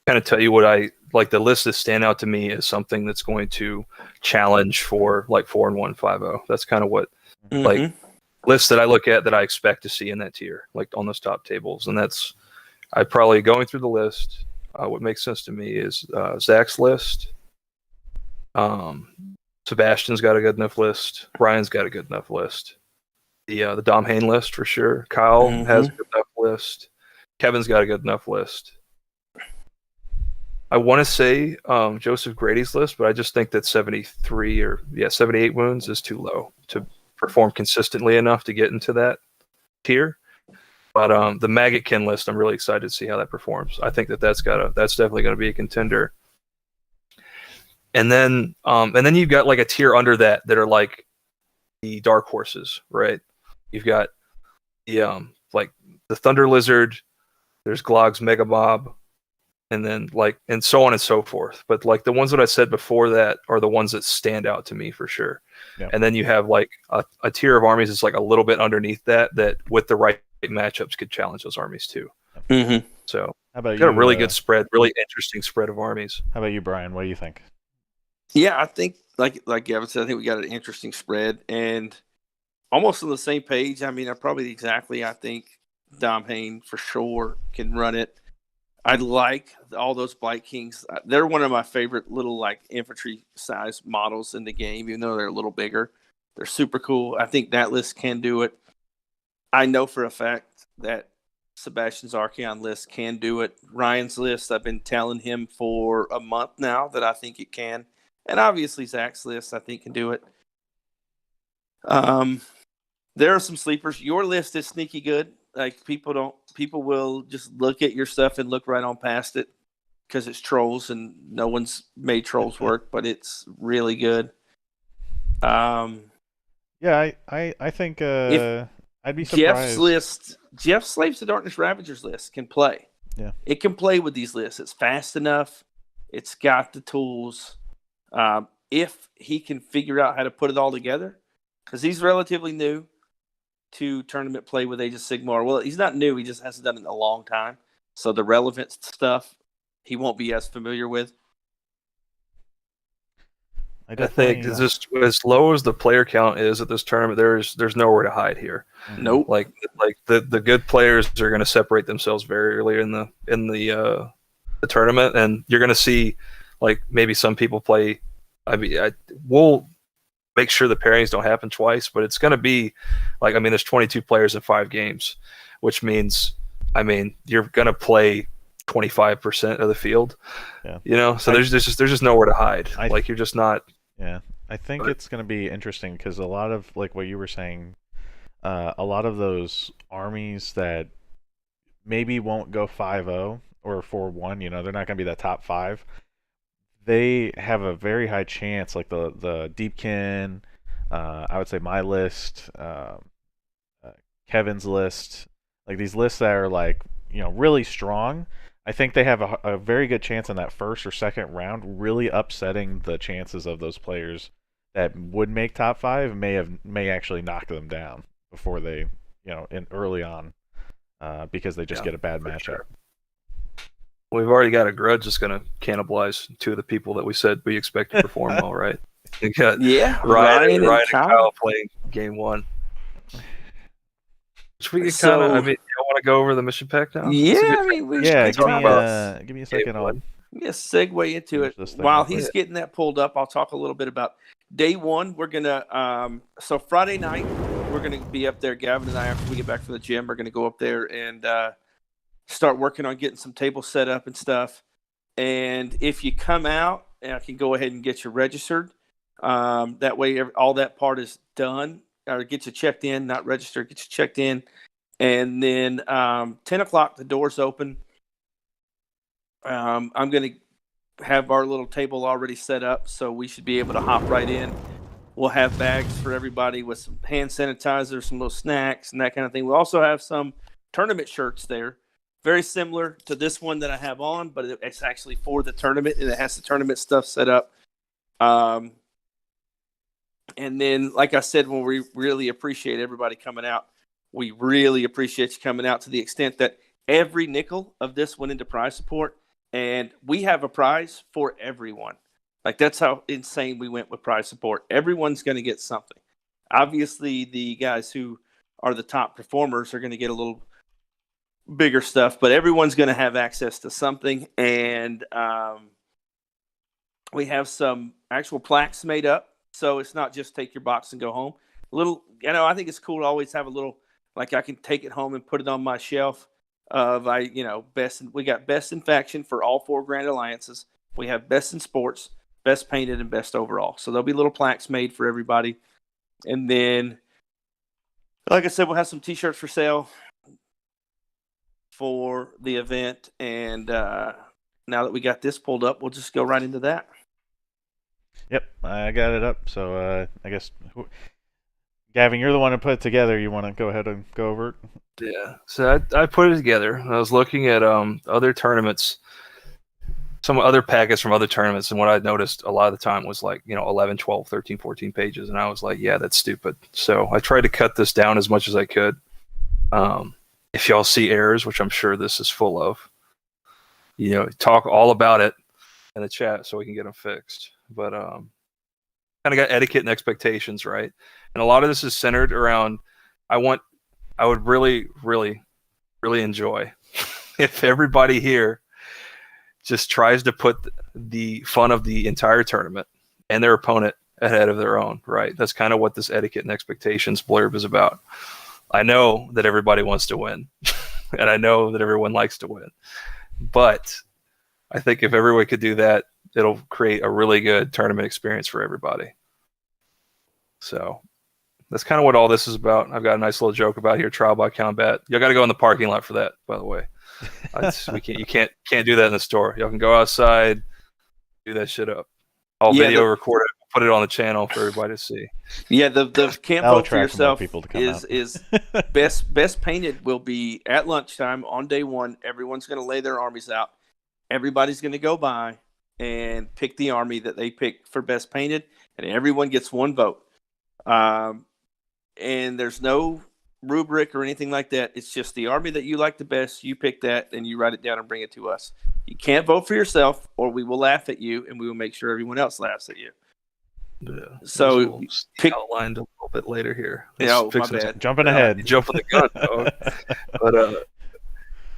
kind of tell you what I like. The list that stand out to me is something that's going to challenge for like 4-1-5-0. That's kind of what like lists that I look at that I expect to see in that tier, like on those top tables. And that's I probably going through the list. What makes sense to me is Zach's list. Sebastian's got a good enough list. Ryan's got a good enough list. The Dom Hain list for sure. Kyle has a good enough list. Kevin's got a good enough list. I want to say Joseph Grady's list, but I just think that 78 wounds is too low to perform consistently enough to get into that tier. But the Maggotkin list, I'm really excited to see how that performs. I think that's definitely going to be a contender. And then you've got like a tier under that are like the dark horses, right? You've got the like the Thunder Lizard, there's Glog's Megabob, and then and so on and so forth. But like the ones that I said before that are the ones that stand out to me for sure. Yeah. And then you have like a tier of armies that's like a little bit underneath that with the right matchups could challenge those armies too. So how about got a really good spread, really interesting spread of armies. How about you, Brian? What do you think? Yeah, I think like Gavin said, I think we got an interesting spread and almost on the same page. I mean, I think Dom Hain for sure can run it. I like all those Blight Kings. They're one of my favorite little like infantry size models in the game, even though they're a little bigger. They're super cool. I think that list can do it. I know for a fact that Sebastian's Archeon list can do it. Ryan's list, I've been telling him for a month now that I think it can. And obviously Zach's list, I think, can do it. There are some sleepers. Your list is sneaky good. Like people will just look at your stuff and look right on past it because it's trolls and no one's made trolls work, but it's really good. Yeah, I think I'd be surprised. Jeff's Slaves to Darkness Ravagers list can play. Yeah. It can play with these lists. It's fast enough. It's got the tools. If he can figure out how to put it all together, because he's relatively new to tournament play with Age of Sigmar. Well, he's not new. He just hasn't done it in a long time. So the relevant stuff he won't be as familiar with. I think just as low as the player count is at this tournament, there's nowhere to hide here. Nope. Like the good players are going to separate themselves very early in the tournament, and you're going to see like maybe some people play. I mean, we'll make sure the pairings don't happen twice, but it's going to be like, I mean, there's 22 players in 5 games, which means, I mean, you're going to play 25% of the field. Yeah. You know, so there's just nowhere to hide. Like you're just not. Yeah, I think it's going to be interesting because a lot of like what you were saying, a lot of those armies that maybe won't go 5-0 or 4-1, you know, they're not going to be that top 5. They have a very high chance, like the Deepkin, I would say my list, Kevin's list, like these lists that are like, you know, really strong. I think they have a very good chance in that first or second round, really upsetting the chances of those players that would make top 5 may actually knock them down before they in early on, because they just get a bad matchup. Sure. We've already got a grudge that's going to cannibalize two of the people that we said we expect to perform well, right? You got Ryan and Kyle playing game one. Which we could kind of, I mean, you want to go over the mission pack now? Yeah, I mean, give me a second. I'll segue into it. While he's getting that pulled up, I'll talk a little bit about day one. We're going to, so Friday night, we're going to be up there. Gavin and I, after we get back from the gym, are going to go up there and start working on getting some tables set up and stuff. And if you come out, I can go ahead and get you registered. That way, all that part is done. Or get you checked in, not registered, get you checked in. And then 10 o'clock, the doors open. I'm going to have our little table already set up, so we should be able to hop right in. We'll have bags for everybody with some hand sanitizer, some little snacks, and that kind of thing. We'll also have some tournament shirts there. Very similar to this one that I have on, but it's actually for the tournament, and it has the tournament stuff set up. And then, like I said, when we really appreciate everybody coming out, we really appreciate you coming out to the extent that every nickel of this went into prize support, and we have a prize for everyone. Like, that's how insane we went with prize support. Everyone's going to get something. Obviously, the guys who are the top performers are going to get a little bigger stuff, but everyone's going to have access to something. And we have some actual plaques made up. So it's not just take your box and go home. I think it's cool to always have a little, like, I can take it home and put it on my shelf of, we got best in faction for all 4 Grand Alliances. We have best in sports, best painted, and best overall. So there'll be little plaques made for everybody. And then, like I said, we'll have some t-shirts for sale for the event. And now that we got this pulled up, we'll just go right into that. Yep, I got it up. So I guess, Gavin, you're the one who put it together. You want to go ahead and go over it? Yeah. So I put it together. I was looking at other tournaments, some other packets from other tournaments, and what I noticed a lot of the time was 11, 12, 13, 14 pages, and I was like, yeah, that's stupid. So I tried to cut this down as much as I could. If y'all see errors, which I'm sure this is full of, talk all about it in the chat so we can get them fixed. But kind of got etiquette and expectations, right? And a lot of this is centered around, I would really, really, really enjoy if everybody here just tries to put the fun of the entire tournament and their opponent ahead of their own, right? That's kind of what this etiquette and expectations blurb is about. I know that everybody wants to win, and I know that everyone likes to win. But I think if everyone could do that, it'll create a really good tournament experience for everybody. So that's kind of what all this is about. I've got a nice little joke about here, trial by combat. Y'all got to go in the parking lot for that, by the way. You can't do that in the store. Y'all can go outside, do that shit up. I'll video record it, put it on the channel for everybody to see. Yeah, the camp vote for yourself is best painted will be at lunchtime on day one. Everyone's going to lay their armies out. Everybody's going to go by and pick the army that they pick for best painted, and everyone gets one vote. And there's no rubric or anything like that. It's just the army that you like the best. You pick that, and you write it down and bring it to us. You can't vote for yourself, or we will laugh at you, and we will make sure everyone else laughs at you. Yeah. So pick outlined a little bit later here. My bad. Jumping ahead. Jumping the gun, dog. But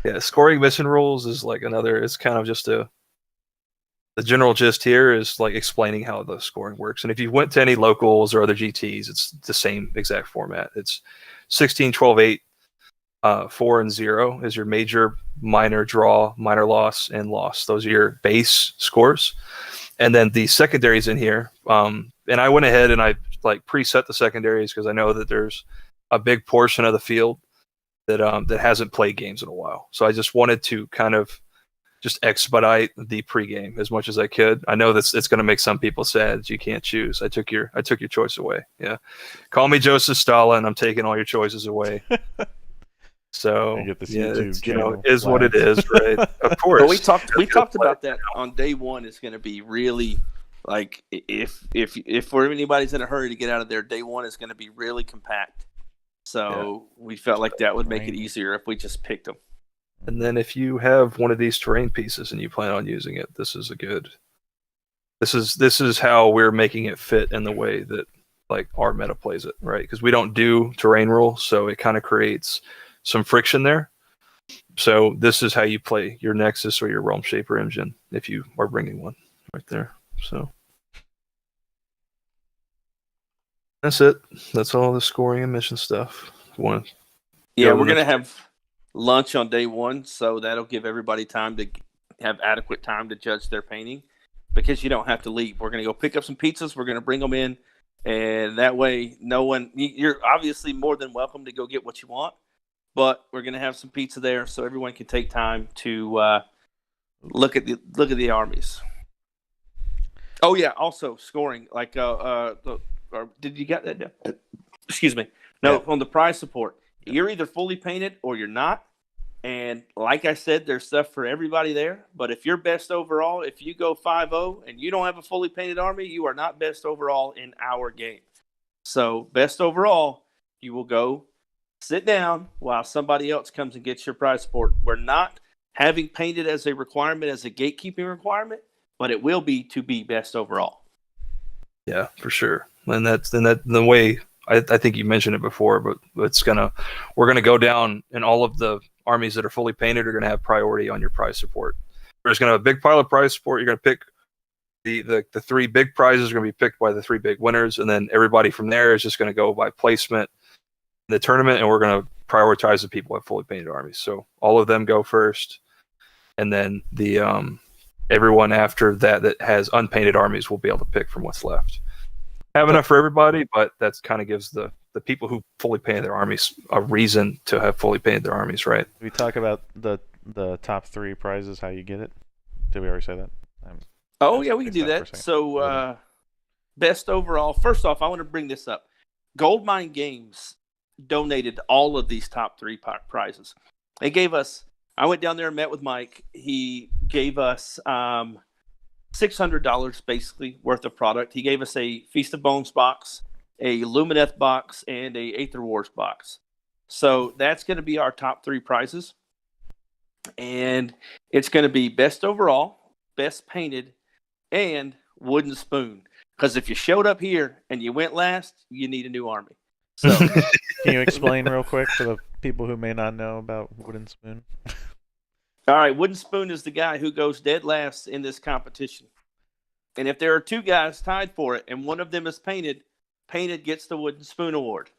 yeah, scoring mission rules is another. It's kind of just the general gist here is explaining how the scoring works. And if you went to any locals or other GTs, it's the same exact format. It's 16, 12, 8, 4, and 0 is your major, minor, draw, minor loss, and loss. Those are your base scores. And then the secondaries in here. And I went ahead and I preset the secondaries because I know that there's a big portion of the field that hasn't played games in a while. So I just wanted to kind of just expedite the pregame as much as I could. I know that it's going to make some people sad that you can't choose. I took your choice away. Yeah, call me Joseph Stalin. I'm taking all your choices away. So is what it is, right? Of course. But we talked about that on day one. It's going to be really if anybody's in a hurry to get out of there, day one is going to be really compact. So we felt like that would make it easier if we just picked them. And then if you have one of these terrain pieces and you plan on using it, this is a good. This is how we're making it fit in the way that like our meta plays it, right? Because we don't do terrain rules, so it kind of creates some friction there. So this is how you play your Nexus or your Realm Shaper engine if you are bringing one right there. So that's it. That's all the scoring and mission stuff. We're gonna have lunch on day one, so that'll give everybody time to have adequate time to judge their painting, because you don't have to leave. We're gonna go pick up some pizzas. We're gonna bring them in, and that way, you're obviously more than welcome to go get what you want. But we're gonna have some pizza there, so everyone can take time to look at the armies. Oh yeah, also scoring. Like, did you get that? Excuse me. No, on the prize support, you're either fully painted or you're not. And like I said, there's stuff for everybody there. But if you're best overall, if you go 5-0 and you don't have a fully painted army, you are not best overall in our game. So best overall, you will go sit down while somebody else comes and gets your prize support. We're not having painted as a requirement, as a gatekeeping requirement, but it will be to be best overall. Yeah, for sure. And that's the way I think you mentioned it before, but we're gonna go down, and all of the armies that are fully painted are gonna have priority on your prize support. There's gonna have a big pile of prize support. You're gonna pick the three big prizes are gonna be picked by the three big winners, and then everybody from there is just gonna go by placement in the tournament, and we're gonna prioritize the people who have fully painted armies. So all of them go first, and then the everyone after that has unpainted armies will be able to pick from what's left. Have enough for everybody, but that kind of gives the people who fully painted their armies a reason to have fully painted their armies, right? Did we talk about the top 3 prizes, how you get it? Did we already say that? We can do that. So best overall. First off, I want to bring this up. Goldmine Games donated all of these top 3 prizes. They gave us, I went down there and met with Mike. He gave us $600 basically worth of product. He gave us a Feast of Bones box, a Lumineth box, and a Aether Wars box. So that's going to be our top 3 prizes. And it's going to be best overall, best painted, and wooden spoon. Because if you showed up here and you went last, you need a new army. So can you explain real quick for the people who may not know about wooden spoon? All right, wooden spoon is the guy who goes dead last in this competition. And if there are 2 guys tied for it and one of them is painted gets the wooden spoon award.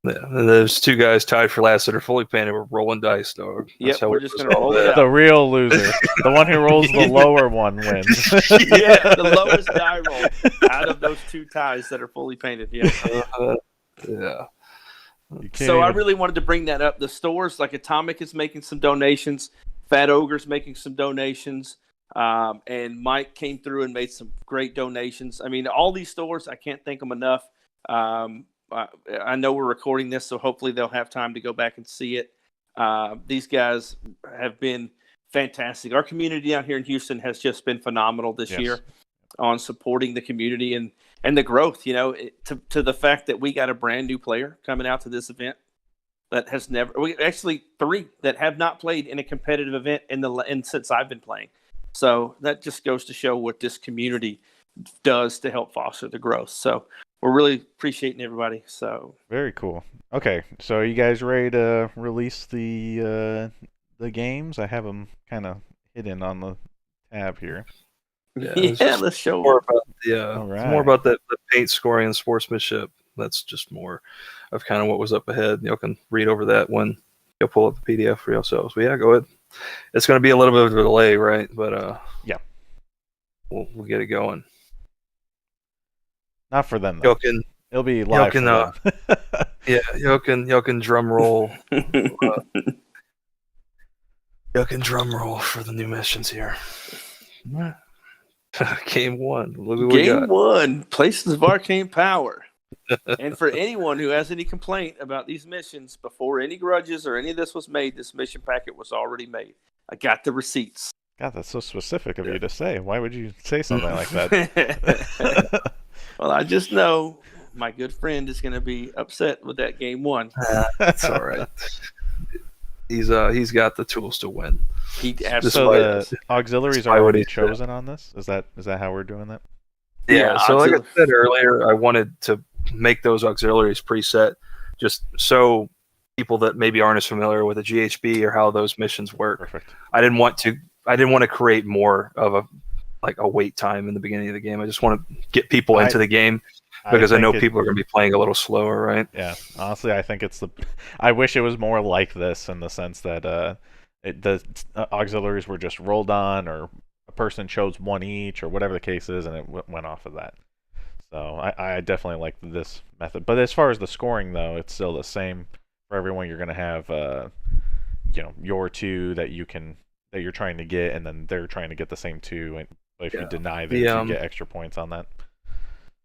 Yeah, and there's 2 guys tied for last that are fully painted. We're rolling dice, dog. Yep, we're just going to roll it out. The real loser. The one who rolls the lower one wins. Yeah, the lowest die roll out of those 2 ties that are fully painted. Yeah. Yeah. So I really wanted to bring that up. The stores, like Atomic is making some donations. Fat Ogre's making some donations. And Mike came through and made some great donations. I mean, all these stores, I can't thank them enough. I know we're recording this, so hopefully they'll have time to go back and see it. These guys have been fantastic. Our community down here in Houston has just been phenomenal this year on supporting the community and the growth, to the fact that we got a brand new player coming out to this event that has actually 3 that have not played in a competitive event since I've been playing. So that just goes to show what this community does to help foster the growth. So we're really appreciating everybody. So very cool. Okay, so are you guys ready to release the games? I have them kind of hidden on the tab here. Yeah, let's show more about more about the paint scoring and sportsmanship. That's just more of kind of what was up ahead. You can read over that when you'll pull up the PDF for yourselves. But yeah, go ahead. It's going to be a little bit of a delay, right? But yeah, we'll get it going. Not for them, though. It'll be live for them. Yeah, y'all can drum roll. Y'all can drum roll for the new missions here. Game 1. Look at what we got. Game 1, Places of Arcane Power. And for anyone who has any complaint about these missions, before any grudges or any of this was made, this mission packet was already made. I got the receipts. God, that's so specific of you to say. Why would you say something like that? Well, I just know my good friend is going to be upset with that game one. That's all right. He's got the tools to win. He So absolutely the does. auxiliaries Despite are what already he said. chosen on this? Is that how we're doing that? Yeah. Yeah, So like I auxiliary- said earlier, I wanted to make those auxiliaries preset, just so people that maybe aren't as familiar with a GHB or how those missions work. Perfect. I didn't want to create more of a wait time in the beginning of the game. I just want to get people into the game because I know people are going to be playing a little slower, right? Yeah, honestly, I think it's I wish it was more like this in the sense that the auxiliaries were just rolled on, or a person chose one each, or whatever the case is, and it went off of that. So I definitely like this method. But as far as the scoring, though, it's still the same for everyone. You're going to have your two that you're trying to get, and then they're trying to get the same two. And if you deny theirs, you get extra points on that.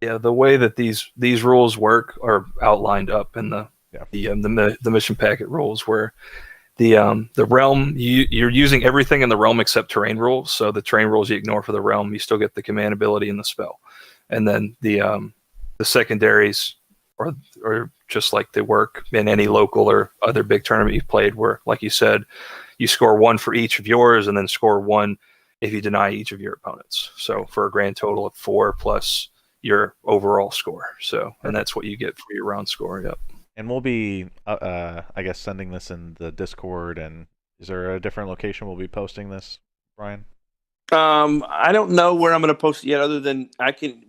Yeah, the way that these rules work are outlined up in the mission packet rules, where the realm you're using everything in the realm except terrain rules. So the terrain rules you ignore for the realm, you still get the command ability and the spell, and then the secondaries are just like they work in any local or other big tournament you've played, where, like you said, you score one for each of yours, and then score one if you deny each of your opponents. So for a grand total of 4 plus your overall score. So, and that's what you get for your round score. Yep. And we'll be, I guess, sending this in the Discord. And is there a different location we'll be posting this, Brian? I don't know where I'm going to post it yet, other than I can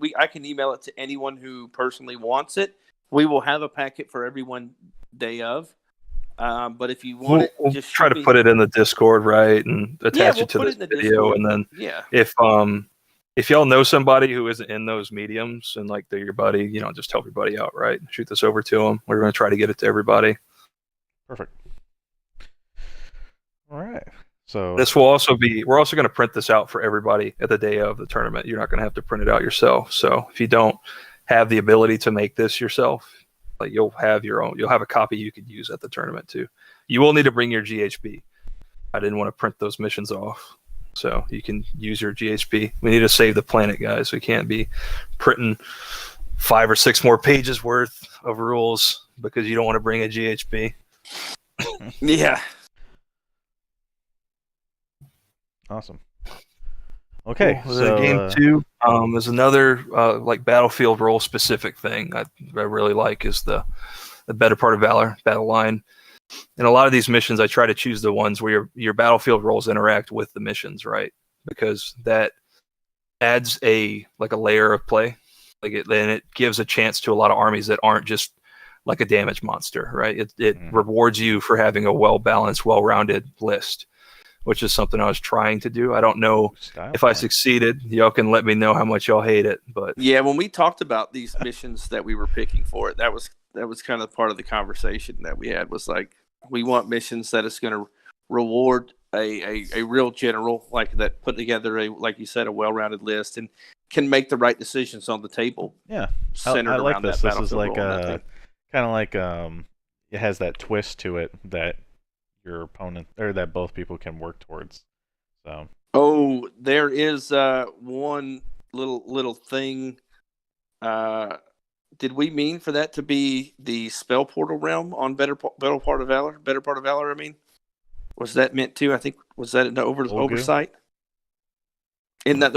email it to anyone who personally wants it. We will have a packet for everyone day of. But if you want we'll just try to put it in the Discord, right, and attach it to this video. And then if y'all know somebody who isn't in those mediums and like they're your buddy, just help your buddy out, right? Shoot this over to them. We're going to try to get it to everybody. Perfect. All right. So this will also be, we're also going to print this out for everybody at the day of the tournament. You're not going to have to print it out yourself. So if you don't have the ability to make this yourself, like you'll have a copy you could use at the tournament too. You will need to bring your GHB. I didn't want to print those missions off, so you can use your GHB. We need to save the planet, guys. We can't be printing 5 or 6 more pages worth of rules because you don't want to bring a GHB. Yeah. Awesome. Okay, cool. So game 2 is another like battlefield role specific thing I really like is the Better Part of Valor battle line. In a lot of these missions, I try to choose the ones where your battlefield roles interact with the missions, right? Because that adds a layer of play. Then it gives a chance to a lot of armies that aren't just like a damage monster, right? It rewards you for having a well-balanced, well-rounded list, which is something I was trying to do. I don't know if I succeeded. Y'all can let me know how much y'all hate it, but yeah, when we talked about these missions that we were picking for it, that was kind of part of the conversation that we had, was like, we want missions that is going to reward a real general like that, put together like you said, a well-rounded list and can make the right decisions on the table. Yeah, centered I like around this. that This is like kind of like it has that twist to it that your opponent or that both people can work towards. So there is one little thing. Did we mean for that to be the spell portal realm on Better Part of Valor? Better Part of Valor, I mean. Was that meant to? I think, was that an oversight? Isn't that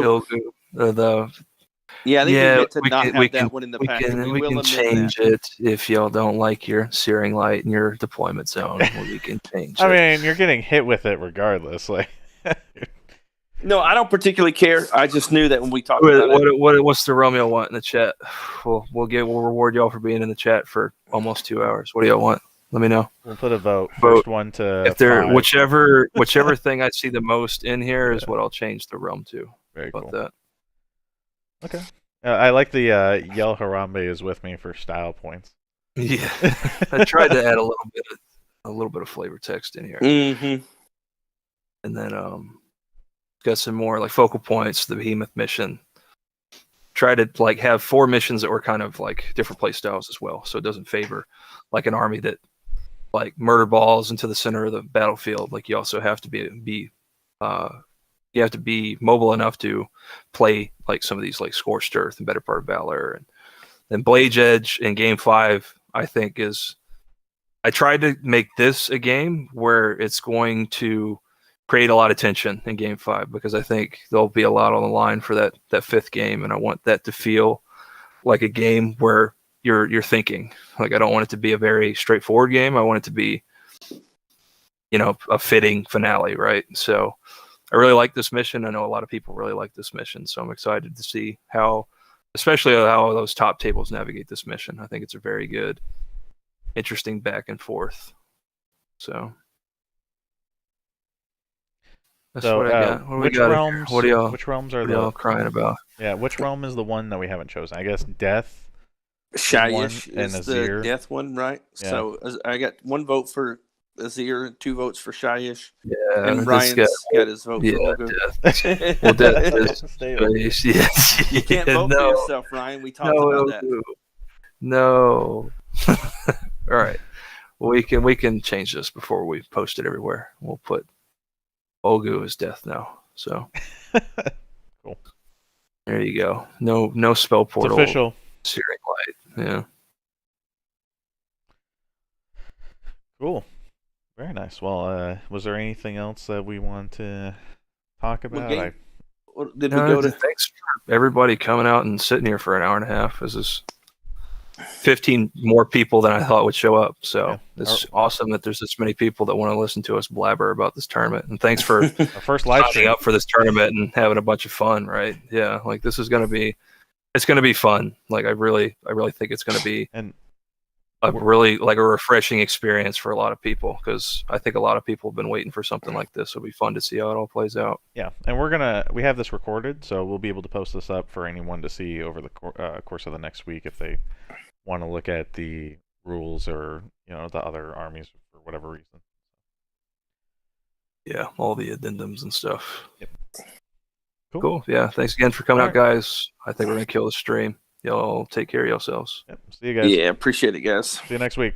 Yeah, I think we meant to not have that one in the packet. We can change it if y'all don't like your searing light in your deployment zone. We can change it. I mean, you're getting hit with it regardless. Like, no, I don't particularly care. I just knew that when we talked about it. What's the Romeo want in the chat? We'll reward y'all for being in the chat for almost 2 hours. What do y'all want? Let me know. We'll put a vote. First one to if there 5. whichever thing I see the most in here is what I'll change the realm to. Very cool. That. Okay. I like the Yell Harambe is with me for style points. Yeah, I tried to add a little bit of flavor text in here, and then got some more like focal points. The Behemoth mission. Try to like have 4 missions that were kind of like different play styles as well, so it doesn't favor like an army that like murder balls into the center of the battlefield. Like you also have to be mobile enough to play like some of these like Scorched Earth and Better Part of Valor, and And Blade Edge in Game 5, I think is. I tried to make this a game where it's going to create a lot of tension in Game 5 because I think there'll be a lot on the line for that 5th game, and I want that to feel like a game where you're thinking. Like I don't want it to be a very straightforward game. I want it to be, a fitting finale, right? So I really like this mission. I know a lot of people really like this mission, so I'm excited to see especially how those top tables navigate this mission. I think it's a very good, interesting back and forth. So that's what I got. Which realms? What are which realms are y'all crying about? Yeah, which realm is the one that we haven't chosen? I guess Death. Shyish and is the Azir. death one, right? Yeah. So I got 1 vote for Azir and 2 votes for Shyish. Yeah, and Ryan's got his vote for Olga. Death. Well, Death is yes. You can't vote for yourself, Ryan. We talked about that. No. All right. Well, we can change this before we post it everywhere. We'll put Olgu as Death now. So cool. There you go. No spell portal. It's official. Searing light. Yeah. Cool. Very nice. Well, was there anything else that we want to talk about? Did we go to? Thanks for everybody coming out and sitting here for an hour and a half. This is 15 more people than I thought would show up. So it's awesome that there's this many people that want to listen to us blabber about this tournament. And thanks for our first live stream up for this tournament and having a bunch of fun. Right? Yeah. Like this is going to be. It's going to be fun. Like I really think it's going to be a really like a refreshing experience for a lot of people because I think a lot of people have been waiting for something like this. It'll be fun to see how it all plays out. Yeah, and we have this recorded, so we'll be able to post this up for anyone to see over the course of the next week if they want to look at the rules or the other armies for whatever reason. Yeah, all the addendums and stuff. Yep. Cool. Yeah. Thanks again for coming out, guys. I think we're going to kill the stream. Y'all take care of yourselves. Yep. See you guys. Yeah, appreciate it, guys. See you next week.